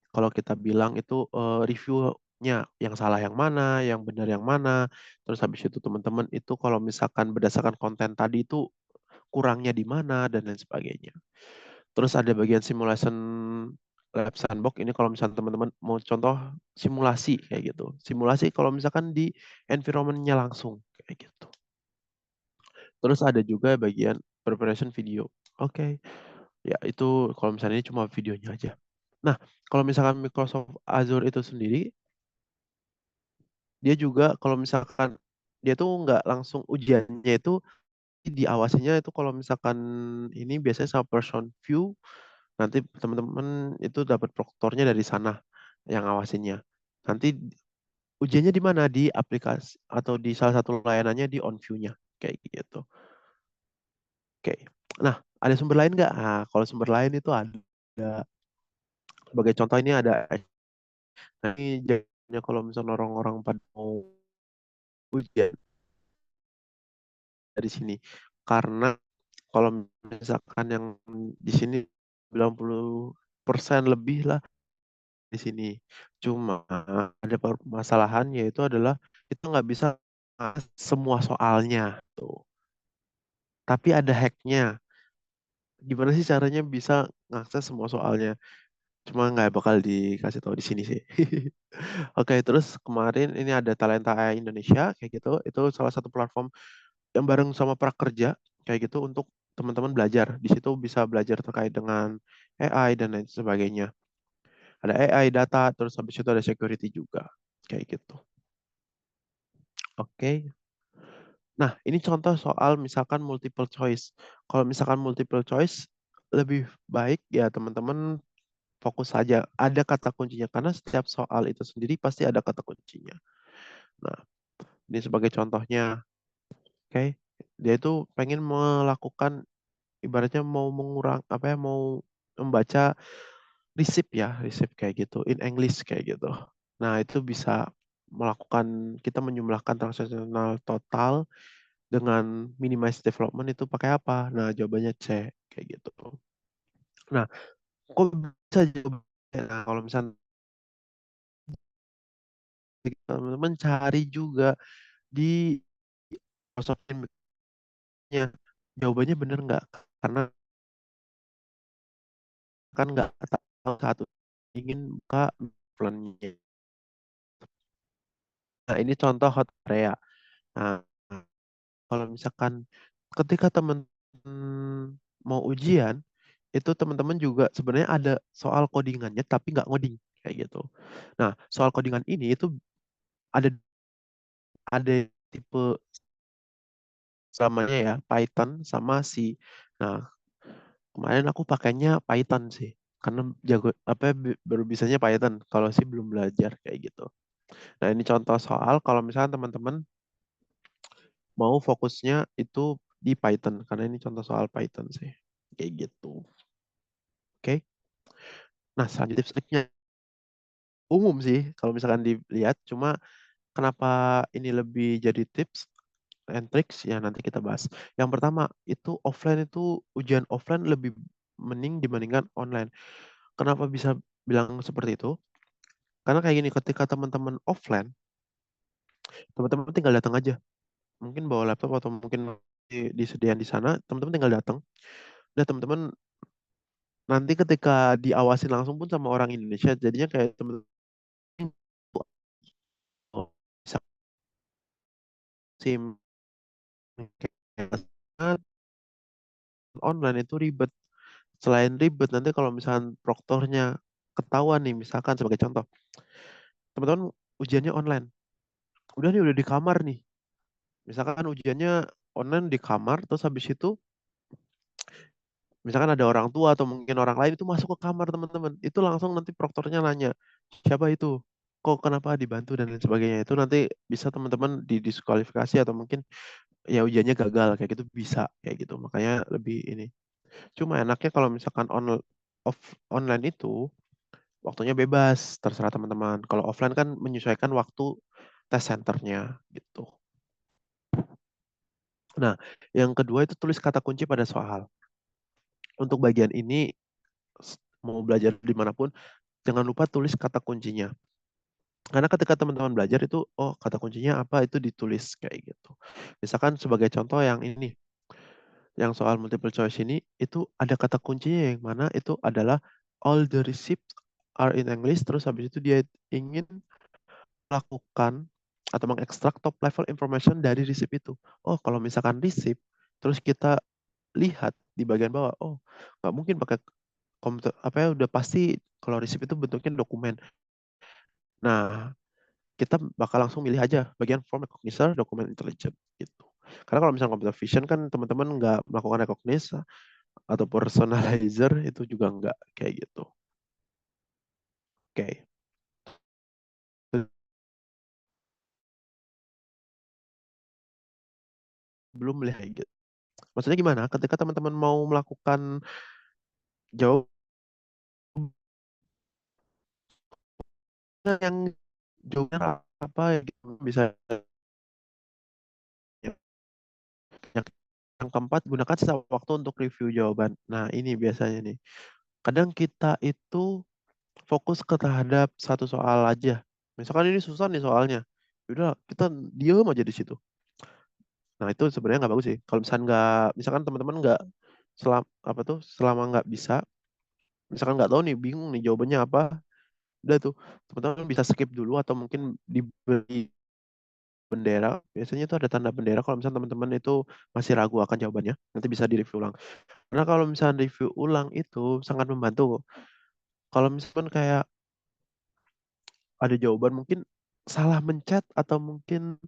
kalau kita bilang itu reviewnya yang salah yang mana, yang benar yang mana. Terus habis itu teman-teman itu kalau misalkan berdasarkan konten tadi itu kurangnya di mana dan lain sebagainya. Terus ada bagian simulation lab sandbox ini kalau misalnya teman-teman mau contoh simulasi kayak gitu. Simulasi kalau misalkan di environment-nya langsung kayak gitu. Terus ada juga bagian preparation video. Oke. Ya itu kalau misalnya ini cuma videonya aja. Nah, kalau misalkan Microsoft Azure itu sendiri, dia juga kalau misalkan dia tuh nggak langsung ujiannya itu diawasinya itu kalau misalkan ini biasanya sama person view, nanti teman-teman itu dapat proktornya dari sana yang awasinnya. Nanti ujiannya di mana? Di aplikasi atau di salah satu layanannya di on view-nya kayak gitu. Oke. Nah, ada sumber lain nggak? Nah, kalau sumber lain itu ada. Sebagai contoh ini ada. Nah, ini jadinya kalau misalnya orang-orang pada mau ujian dari sini. Karena kalau misalkan yang di sini 90% lebih lah di sini. Cuma ada permasalahan yaitu adalah kita nggak bisa semua soalnya tuh. Tapi ada hacknya. Gimana sih caranya bisa ngakses semua soalnya? Cuma nggak bakal dikasih tahu di sini sih. Oke, terus kemarin ini ada Talenta AI Indonesia kayak gitu. Itu salah satu platform yang bareng sama Prakerja kayak gitu untuk teman-teman belajar. Di situ bisa belajar terkait dengan AI dan lain sebagainya. Ada AI data, terus habis itu ada security juga kayak gitu. Oke. Nah, ini contoh soal misalkan multiple choice. Kalau misalkan multiple choice lebih baik ya teman-teman fokus saja. Ada kata kuncinya karena setiap soal itu sendiri pasti ada kata kuncinya. Nah, ini sebagai contohnya, oke. Dia itu pengen melakukan ibaratnya mau mengurang apa ya mau membaca resip ya, resip kayak gitu in English kayak gitu. Nah, itu bisa melakukan kita menjumlahkan transaksional total dengan minimize development itu pakai apa? Nah, jawabannya C kayak gitu. Nah, kok bisa jawab? Nah, kalau misalnya teman-teman cari juga di Microsoft jawabannya benar nggak? Karena kan nggak tahu satu ingin buka plannya. Nah, ini contoh hot area. Nah, kalau misalkan ketika teman mau ujian, itu teman-teman juga sebenarnya ada soal codingannya tapi nggak ngoding kayak gitu. Nah, soal codingan ini itu ada tipe Namanya ya Python sama C. Nah, kemarin aku pakainya Python sih. Karena jago apa baru bisanya Python. Kalau sih belum belajar kayak gitu. Nah, ini contoh soal kalau misalnya teman-teman mau fokusnya itu di Python karena ini contoh soal Python sih. Kayak gitu. Oke. Nah, selanjutnya tipsnya umum sih kalau misalkan dilihat cuma kenapa ini lebih jadi tips and tricks ya nanti kita bahas. Yang pertama itu offline itu ujian offline lebih mending dibandingkan online. Kenapa bisa bilang seperti itu? Karena kayak gini ketika teman-teman offline, teman-teman tinggal datang aja. Mungkin bawa laptop atau mungkin disediakan di sana, teman-teman tinggal datang. Dan teman-teman nanti ketika diawasin langsung pun sama orang Indonesia, jadinya kayak teman-teman SIM online itu ribet. Selain ribet, nanti kalau misalkan proktornya ketahuan nih, misalkan sebagai contoh, teman-teman ujiannya online. Udah nih, udah di kamar nih. Misalkan ujiannya online di kamar, terus habis itu, misalkan ada orang tua atau mungkin orang lain itu masuk ke kamar teman-teman. Itu langsung nanti proktornya nanya, siapa itu? Kok kenapa dibantu dan lain sebagainya. Itu nanti bisa teman-teman didiskualifikasi atau mungkin ya ujiannya gagal kayak gitu bisa kayak gitu. Makanya lebih ini. Cuma enaknya kalau misalkan online itu waktunya bebas, terserah teman-teman. Kalau offline kan menyesuaikan waktu tes centernya gitu. Nah, yang kedua itu tulis kata kunci pada soal. Untuk bagian ini, mau belajar dimanapun, jangan lupa tulis kata kuncinya. Karena ketika teman-teman belajar itu, oh kata kuncinya apa, itu ditulis kayak gitu. Misalkan sebagai contoh yang ini, yang soal multiple choice ini, itu ada kata kuncinya yang mana itu adalah all the receipts are in English, terus habis itu dia ingin melakukan atau mengekstrak top level information dari receipt itu. Oh, kalau misalkan receipt, terus kita lihat di bagian bawah, oh, nggak mungkin pakai komputer, apa ya, udah pasti kalau receipt itu bentuknya dokumen. Nah, kita bakal langsung milih aja bagian form recognizer, document intelligent gitu. Karena kalau misalnya computer vision kan teman-teman nggak melakukan recognize atau personalizer itu juga nggak kayak gitu. Oke. Belum melihat gitu. Maksudnya gimana? Ketika teman-teman mau melakukan jawab yang jawabnya apa ya gitu. Bisa yang, yang keempat gunakan sisa waktu untuk review jawaban. Nah, ini biasanya nih. Kadang kita itu fokus ke terhadap satu soal aja. Misalkan ini susah nih soalnya. Udah, kita diem aja di situ. Nah, itu sebenarnya nggak bagus sih. Kalau misalkan nggak, misalkan teman-teman nggak apa tuh, selama nggak bisa, misalkan nggak tahu nih, bingung nih jawabannya apa, udah tuh, teman-teman bisa skip dulu atau mungkin diberi bendera. Biasanya itu ada tanda bendera kalau misalnya teman-teman itu masih ragu akan jawabannya, nanti bisa di-review ulang. Karena kalau misalnya review ulang itu sangat membantu. Kalau misalkan kayak ada jawaban mungkin salah mencet atau mungkin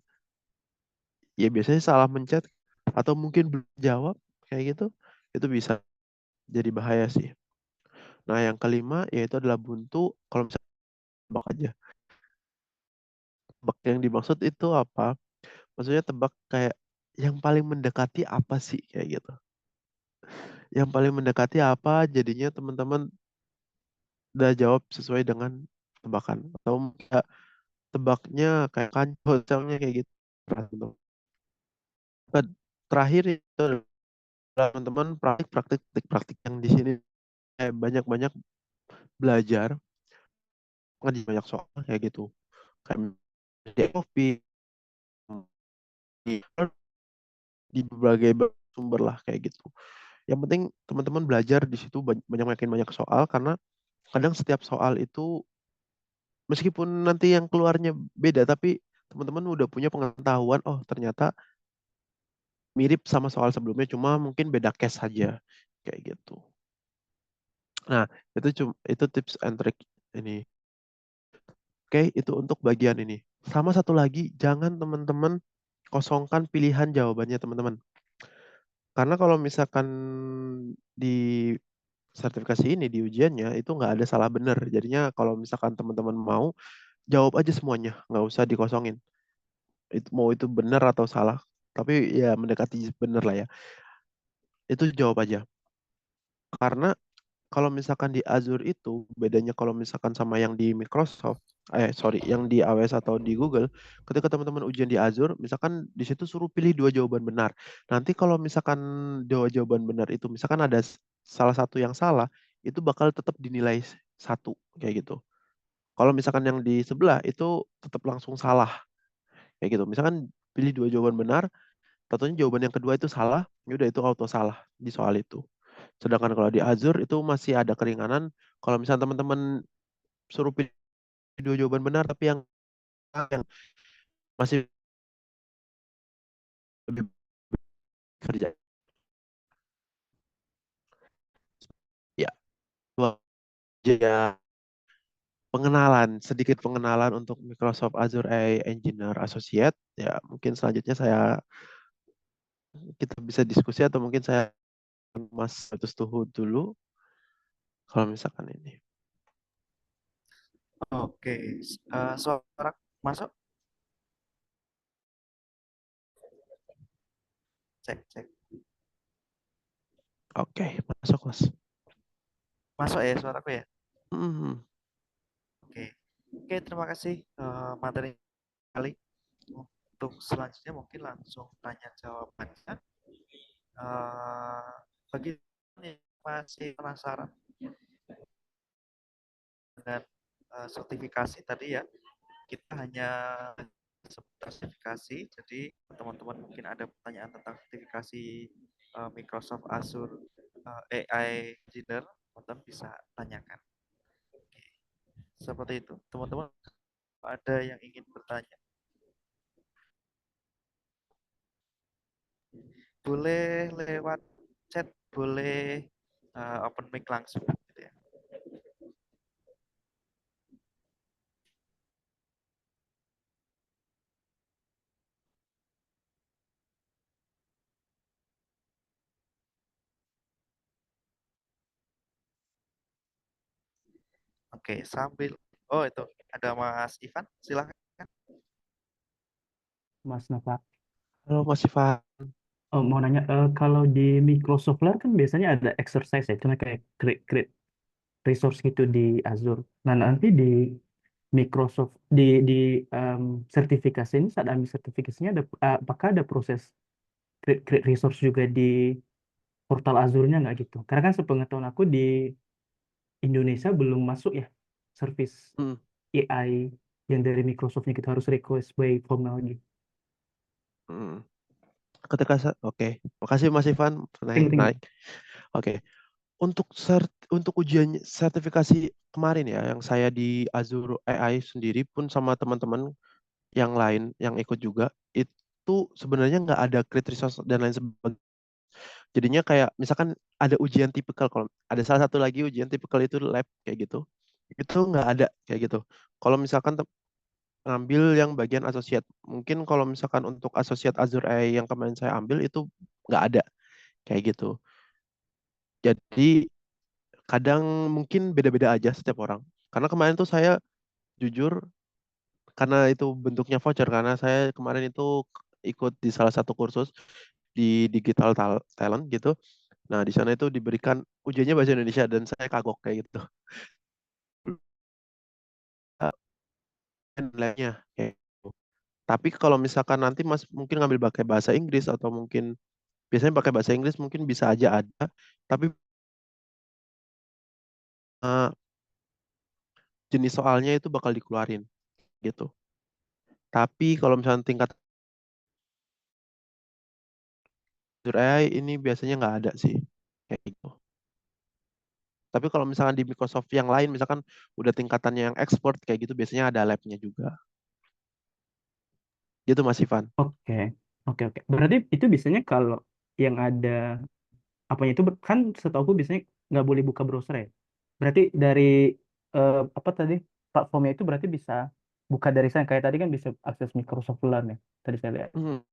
ya biasanya salah mencet atau mungkin belum jawab kayak gitu, itu bisa jadi bahaya sih. Nah, yang kelima yaitu adalah buntu. Kalau misalnya tebak aja. Tebak yang dimaksud itu apa? Maksudnya tebak kayak yang paling mendekati apa sih kayak gitu. Yang paling mendekati apa jadinya teman-teman udah jawab sesuai dengan tebakan atau enggak tebaknya kayak kancil kayak gitu. Nah, terakhir itu adalah teman-teman praktik yang di sini kayak banyak-banyak belajar ngaji banyak soal kayak gitu kayak di FOP di berbagai sumber lah kayak gitu. Yang penting teman-teman belajar di situ banyak makin banyak soal karena kadang setiap soal itu meskipun nanti yang keluarnya beda tapi teman-teman udah punya pengetahuan oh ternyata mirip sama soal sebelumnya cuma mungkin beda case saja kayak gitu. Nah, itu tips and trick ini. Oke, itu untuk bagian ini. Sama satu lagi, jangan teman-teman kosongkan pilihan jawabannya teman-teman. Karena kalau misalkan di sertifikasi ini di ujiannya itu nggak ada salah benar. Jadinya kalau misalkan teman-teman mau jawab aja semuanya, nggak usah dikosongin. Itu mau itu benar atau salah, tapi ya mendekati benar lah ya. Itu jawab aja. Karena kalau misalkan di Azure itu bedanya kalau misalkan sama yang di Microsoft, sorry, yang di AWS atau di Google, ketika teman-teman ujian di Azure, misalkan di situ suruh pilih dua jawaban benar. Nanti kalau misalkan dua jawaban benar itu, misalkan ada salah satu yang salah, itu bakal tetap dinilai satu kayak gitu. Kalau misalkan yang di sebelah itu tetap langsung salah kayak gitu. Misalkan pilih dua jawaban benar, tentunya jawaban yang kedua itu salah, ya udah itu auto salah di soal itu. Sedangkan kalau di Azure itu masih ada keringanan. Kalau misalnya teman-teman suruh pilih dua jawaban benar, tapi yang masih lebih kerja. Ya, itu aja pengenalan, sedikit pengenalan untuk Microsoft Azure AI Engineer Associate. Ya, mungkin selanjutnya kita bisa diskusi atau mungkin saya Mas Status Tuhu dulu kalau misalkan ini. Oke, suara masuk, cek cek. Oke, masuk Mas. Masuk ya suaraku ya. Hmm, Oke, oke terima kasih materi kali. Untuk selanjutnya mungkin langsung tanya jawabannya. Bagi yang masih penasaran dengan sertifikasi tadi ya, kita hanya seputar sertifikasi. Jadi teman-teman mungkin ada pertanyaan tentang sertifikasi Microsoft Azure AI Engineer, teman-teman bisa tanyakan. Oke, seperti itu. Teman-teman ada yang ingin bertanya, boleh lewat chat, boleh open mic langsung gitu ya. Oke, sambil oh itu ada Mas Ivan, silahkan. Mas Nova. halo Mas Ivan. Oh, mau nanya, kalau di Microsoft Layer kan biasanya ada exercise ya, cuma kayak create resource gitu di Azure. Nah, nanti di Microsoft, di sertifikasi ini, saat ambil sertifikasinya, apakah ada proses create resource juga di portal Azure-nya nggak gitu? Karena kan sepengetahuan aku di Indonesia belum masuk ya service Hmm, AI yang dari Microsoft-nya kita harus request by formal gitu. hmm. Oke, makasih Mas Ivan, naik Thank you. naik. Oke, untuk ujian sertifikasi kemarin ya, yang saya di Azure AI sendiri pun sama teman-teman yang lain yang ikut juga, itu sebenarnya nggak ada crit resource dan lain sebagainya. Jadinya kayak misalkan ada ujian tipikal, kalau ada salah satu lagi ujian tipikal itu lab kayak gitu, itu nggak ada kayak gitu. Kalau misalkan ngambil yang bagian associate, mungkin kalau misalkan untuk associate Azure AI yang kemarin saya ambil itu nggak ada kayak gitu. Jadi kadang mungkin beda-beda aja setiap orang. Karena kemarin tuh saya jujur, karena itu bentuknya voucher, karena saya kemarin itu ikut di salah satu kursus di digital talent gitu. Nah, di sana itu diberikan ujiannya bahasa Indonesia dan saya kagok kayak gitu. Nilainya kayak gitu. Tapi kalau misalkan nanti Mas mungkin ngambil pakai bahasa Inggris atau mungkin biasanya pakai bahasa Inggris mungkin bisa aja ada, tapi eh, jenis soalnya itu bakal dikeluarin gitu. Tapi kalau misalnya tingkat Azure AI ini biasanya nggak ada sih kayak gitu. Tapi kalau misalkan di Microsoft yang lain, misalkan udah tingkatannya yang expert kayak gitu, biasanya ada lab-nya juga. Gitu Mas Ivan. Oke, oke, oke. Berarti itu biasanya kalau yang ada apanya itu kan setahu aku biasanya nggak boleh buka browser ya. Berarti dari apa tadi platformnya itu berarti bisa buka dari sana. Kayak tadi kan bisa akses Microsoft Learn ya. Tadi saya lihat. Hmm,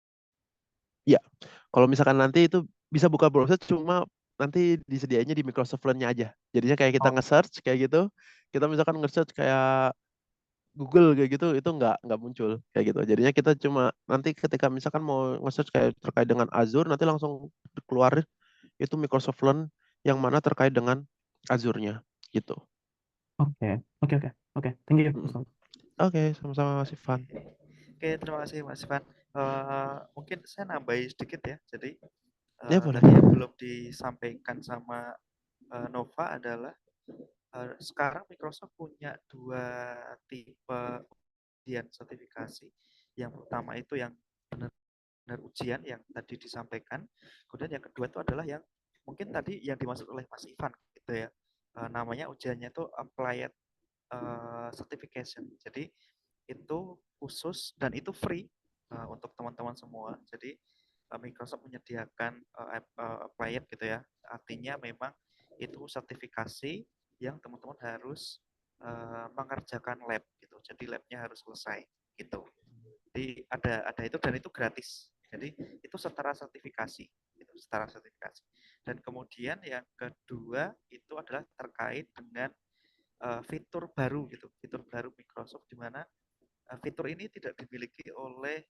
Ya, kalau misalkan nanti itu bisa buka browser, cuma nanti disediainnya di Microsoft Learn-nya aja. Jadinya kayak kita Oh, nge-search kayak gitu, kita misalkan nge-search kayak Google kayak gitu, itu nggak muncul kayak gitu. Jadinya kita cuma nanti ketika misalkan mau nge-search kayak terkait dengan Azure, nanti langsung keluar itu Microsoft Learn yang mana terkait dengan Azure-nya gitu. oke, oke, oke, oke. Thank you, Mas Mm. Tom. Oke, sama-sama Mas Ivan. Oke, terima kasih Mas Ivan. Mungkin saya nambahin sedikit ya. Jadi Ya boleh. tadi yang belum disampaikan sama Nova adalah sekarang Microsoft punya dua tipe ujian sertifikasi. Yang pertama itu yang benar-benar ujian yang tadi disampaikan. Kemudian yang kedua itu adalah yang mungkin tadi yang dimaksud oleh Mas Ivan gitu ya. Namanya ujiannya itu applied certification. Jadi itu khusus dan itu free untuk teman-teman semua. Jadi Microsoft menyediakan applied gitu ya. Artinya memang itu sertifikasi yang teman-teman harus mengerjakan lab gitu. Jadi labnya harus selesai gitu. Jadi ada itu dan itu gratis. Jadi itu setara sertifikasi, itu setara sertifikasi. Dan kemudian yang kedua itu adalah terkait dengan fitur baru gitu, fitur baru Microsoft di mana fitur ini tidak dimiliki oleh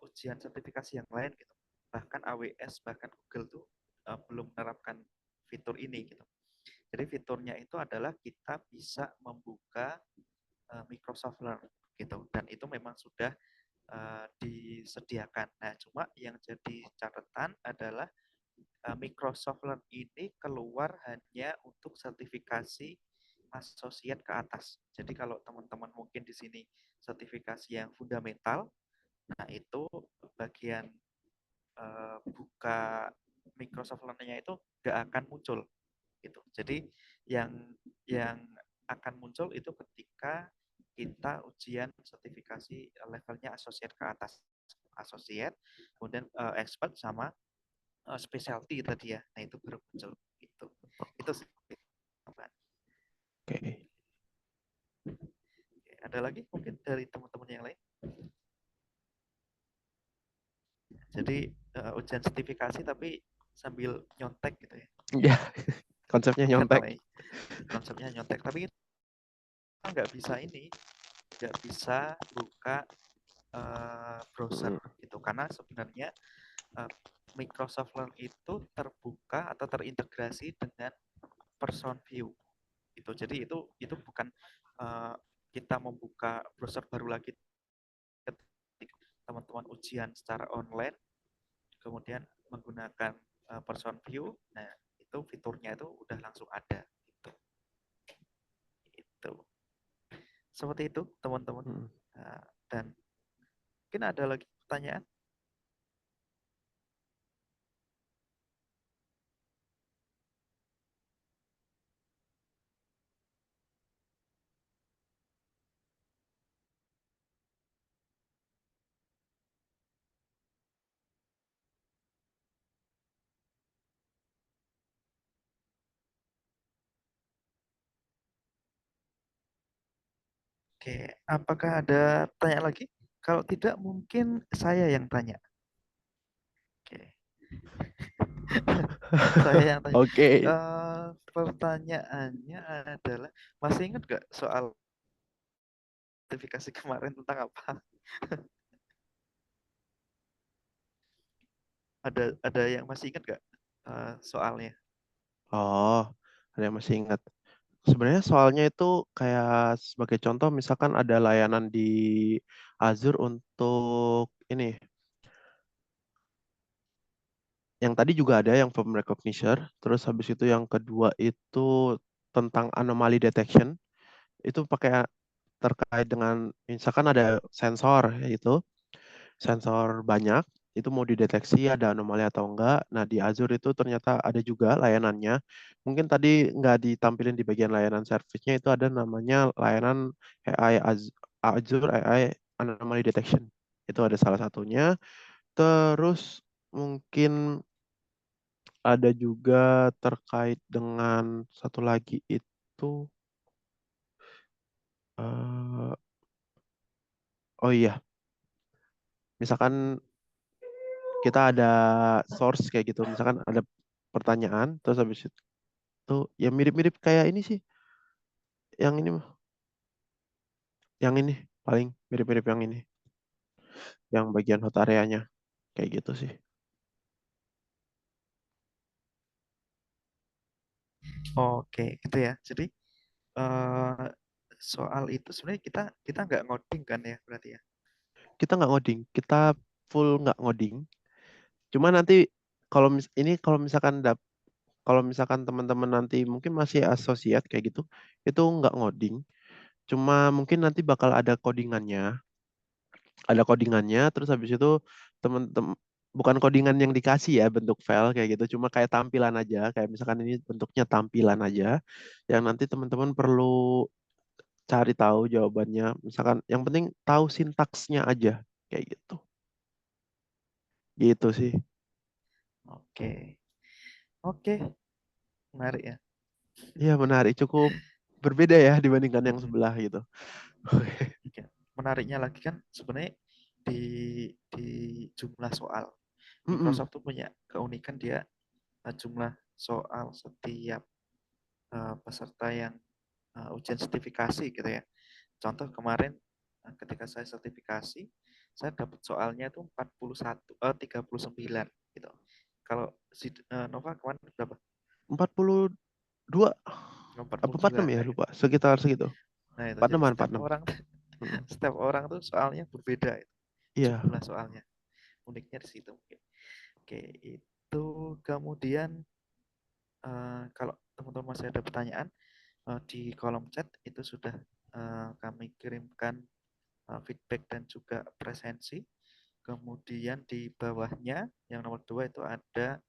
ujian sertifikasi yang lain gitu. Bahkan AWS, bahkan Google tuh belum menerapkan fitur ini gitu. Jadi fiturnya itu adalah kita bisa membuka Microsoft Learn gitu dan itu memang sudah disediakan. Nah, cuma yang jadi catatan adalah Microsoft Learn ini keluar hanya untuk sertifikasi associate ke atas. Jadi kalau teman-teman mungkin di sini sertifikasi yang fundamental, nah itu bagian buka Microsoft Learn-nya itu nggak akan muncul gitu. Jadi yang yang akan muncul itu ketika kita ujian sertifikasi levelnya associate ke atas, associate, kemudian expert sama specialty tadi ya. Nah itu baru muncul gitu. Itu sih. Oke. Ada lagi mungkin dari teman-teman yang lain. Jadi ujian sertifikasi tapi sambil nyontek gitu ya. Ya, konsepnya Nggak nyontek. tahu ya. Konsepnya nyontek. Tapi kita nggak bisa ini, nggak bisa buka browser Mm. gitu. Karena sebenarnya uh, Microsoft Learn itu terbuka atau terintegrasi dengan Person View. Gitu. Jadi itu bukan uh, kita membuka browser baru lagi ketika teman-teman ujian secara online kemudian menggunakan person view, nah itu fiturnya itu udah langsung ada. Gitu. Itu. Seperti itu teman-teman. Mm. Dan mungkin ada lagi pertanyaan? Oke, apakah ada tanya lagi? Kalau tidak mungkin saya yang tanya. Oke. Saya yang tanya. Oke. Pertanyaannya adalah masih ingat gak soal sertifikasi kemarin tentang apa? Ada yang masih ingat gak soalnya? Oh, ada yang masih ingat. Sebenarnya soalnya itu kayak sebagai contoh, misalkan ada layanan di Azure untuk ini. Yang tadi juga ada yang form recognition. Terus habis itu yang kedua itu tentang anomaly detection. Itu pakai terkait dengan misalkan ada sensor, yaitu sensor banyak itu mau dideteksi ada anomali atau enggak. Nah, di Azure itu ternyata ada juga layanannya. Mungkin tadi nggak ditampilin di bagian layanan service-nya, itu ada namanya layanan AI Azure AI Anomaly Detection. Itu ada salah satunya. Terus mungkin ada juga terkait dengan satu lagi itu oh iya, misalkan kita ada source kayak gitu. Misalkan ada pertanyaan, terus habis itu ya mirip-mirip kayak ini sih. Yang ini mah, yang ini paling mirip-mirip yang ini, yang bagian hot areanya kayak gitu sih. Oke, gitu ya. Jadi eh, soal itu sebenarnya kita kita nggak ngoding kan ya berarti ya. Kita nggak ngoding, kita full nggak ngoding. Cuma nanti kalau misalkan kalau misalkan teman-teman nanti mungkin masih associate kayak gitu, itu nggak ngoding. Cuma mungkin nanti bakal ada codingannya. Terus habis itu teman-teman bukan codingan yang dikasih ya bentuk file kayak gitu, cuma kayak tampilan aja. Kayak misalkan ini bentuknya tampilan aja, yang nanti teman-teman perlu cari tahu jawabannya. Misalkan yang penting tahu sintaksnya aja kayak gitu. Gitu sih. Oke. Oke, menarik ya. Iya menarik, cukup berbeda ya dibandingkan yang Mm-mm. sebelah gitu. Oke. Menariknya lagi kan sebenarnya di di jumlah soal. Mm-mm. Microsoft tuh punya keunikan dia jumlah soal setiap peserta yang ujian sertifikasi gitu ya. Contoh kemarin ketika saya sertifikasi, saya dapat soalnya itu 39 gitu. Kalau si Nova kemarin berapa? 42 apa 46 42. ya Nah, lupa, sekitar segitu. nah itu jadi 46 setiap 46. orang Mm. setiap orang tuh soalnya berbeda itu. Iya. Jumlah soalnya. Uniknya di situ mungkin. Oke, itu kemudian kalau teman-teman masih ada pertanyaan di kolom chat itu sudah kami kirimkan feedback dan juga presensi. Kemudian di bawahnya yang nomor 2 itu ada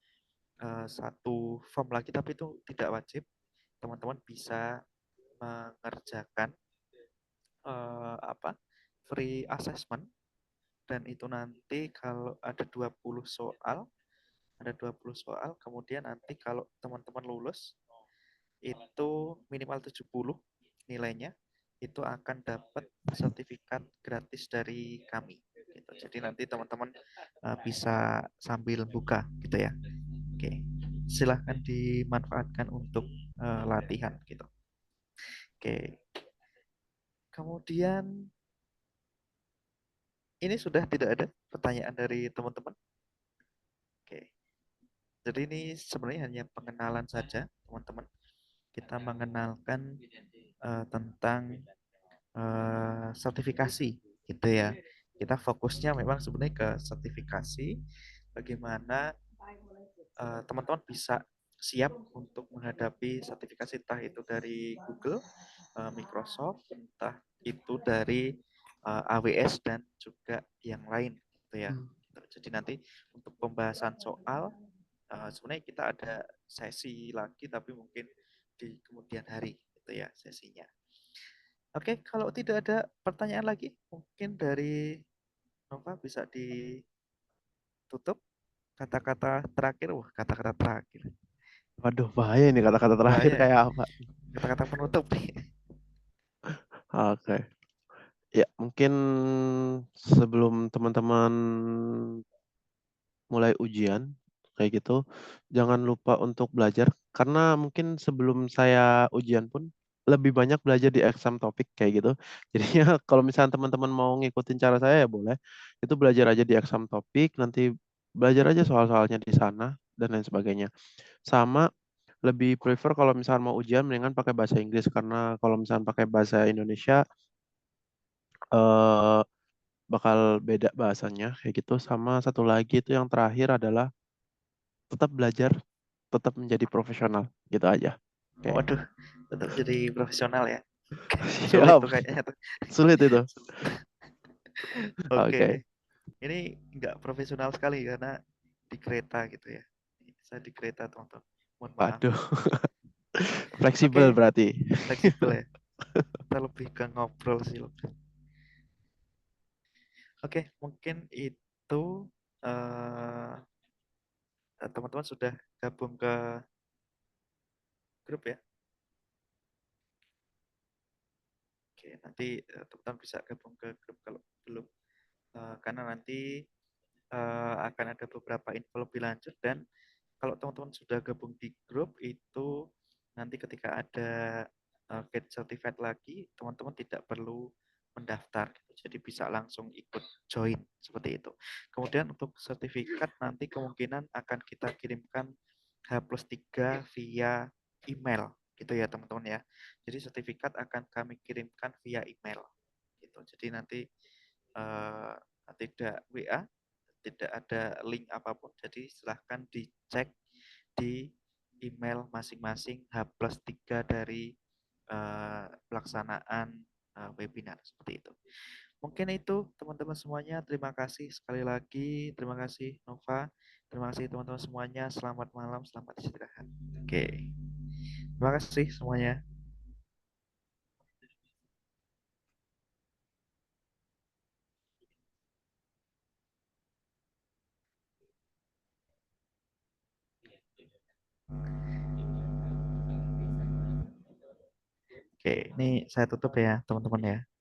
satu form lagi, tapi itu tidak wajib. Teman-teman bisa mengerjakan apa free assessment, dan itu nanti kalau ada 20 soal, kemudian nanti kalau teman-teman lulus itu minimal 70 nilainya, itu akan dapat sertifikat gratis dari kami gitu. Jadi nanti teman-teman bisa sambil buka gitu ya. Oke, silahkan dimanfaatkan untuk latihan gitu. Oke, kemudian ini sudah tidak ada pertanyaan dari teman-teman. Oke, jadi ini sebenarnya hanya pengenalan saja teman-teman. Kita mengenalkan tentang sertifikasi gitu ya. Kita fokusnya memang sebenarnya ke sertifikasi, bagaimana teman-teman bisa siap untuk menghadapi sertifikasi, entah itu dari Google, Microsoft, entah itu dari AWS dan juga yang lain gitu ya. Hmm. Jadi nanti untuk pembahasan soal sebenarnya kita ada sesi lagi, tapi mungkin di kemudian hari gitu ya sesinya. Oke, kalau tidak ada pertanyaan lagi, mungkin dari Nova bisa ditutup kata-kata terakhir. Wah, kata-kata terakhir. Waduh, bahaya ini kata-kata terakhir Bahaya ya, kayak apa. kata-kata penutup nih. Oke. Ya, mungkin sebelum teman-teman mulai ujian kayak gitu, jangan lupa untuk belajar karena mungkin sebelum saya ujian pun lebih banyak belajar di exam topik kayak gitu. Jadinya kalau misalnya teman-teman mau ngikutin cara saya ya boleh. Itu belajar aja di exam topik, nanti belajar aja soal-soalnya di sana dan lain sebagainya. Sama lebih prefer kalau misalnya mau ujian mendingan pakai bahasa Inggris karena kalau misalnya pakai bahasa Indonesia eh bakal beda bahasanya kayak gitu. Sama satu lagi itu yang terakhir adalah tetap belajar, tetap menjadi profesional gitu aja. Oke. Waduh, tetap jadi profesional ya. Sulit Siap. tuh kayaknya tuh. Sulit itu. Oke. Oke, ini nggak profesional sekali karena di kereta gitu ya. Saya di kereta teman-teman. Mohon maaf. Waduh. Fleksibel Oke, berarti. fleksibel ya. Kita lebih ke ngobrol sih lebih. Oke, mungkin itu teman-teman sudah gabung ke grup ya. Oke, nanti teman-teman bisa gabung ke grup kalau belum. Karena nanti akan ada beberapa info lebih lanjut, dan kalau teman-teman sudah gabung di grup itu nanti ketika ada get certified lagi, teman-teman tidak perlu mendaftar, jadi bisa langsung ikut join seperti itu. Kemudian untuk sertifikat nanti kemungkinan akan kita kirimkan H+3 via email gitu ya teman-teman ya. Jadi sertifikat akan kami kirimkan via email gitu. Jadi nanti tidak WA, tidak ada link apapun, jadi silahkan dicek di email masing-masing H+3 dari pelaksanaan webinar seperti itu. Mungkin itu teman-teman semuanya. Terima kasih sekali lagi. Terima kasih Nova. Terima kasih teman-teman semuanya. Selamat malam, selamat istirahat. Oke. Terima kasih semuanya. Oke, ini saya tutup ya teman-teman ya.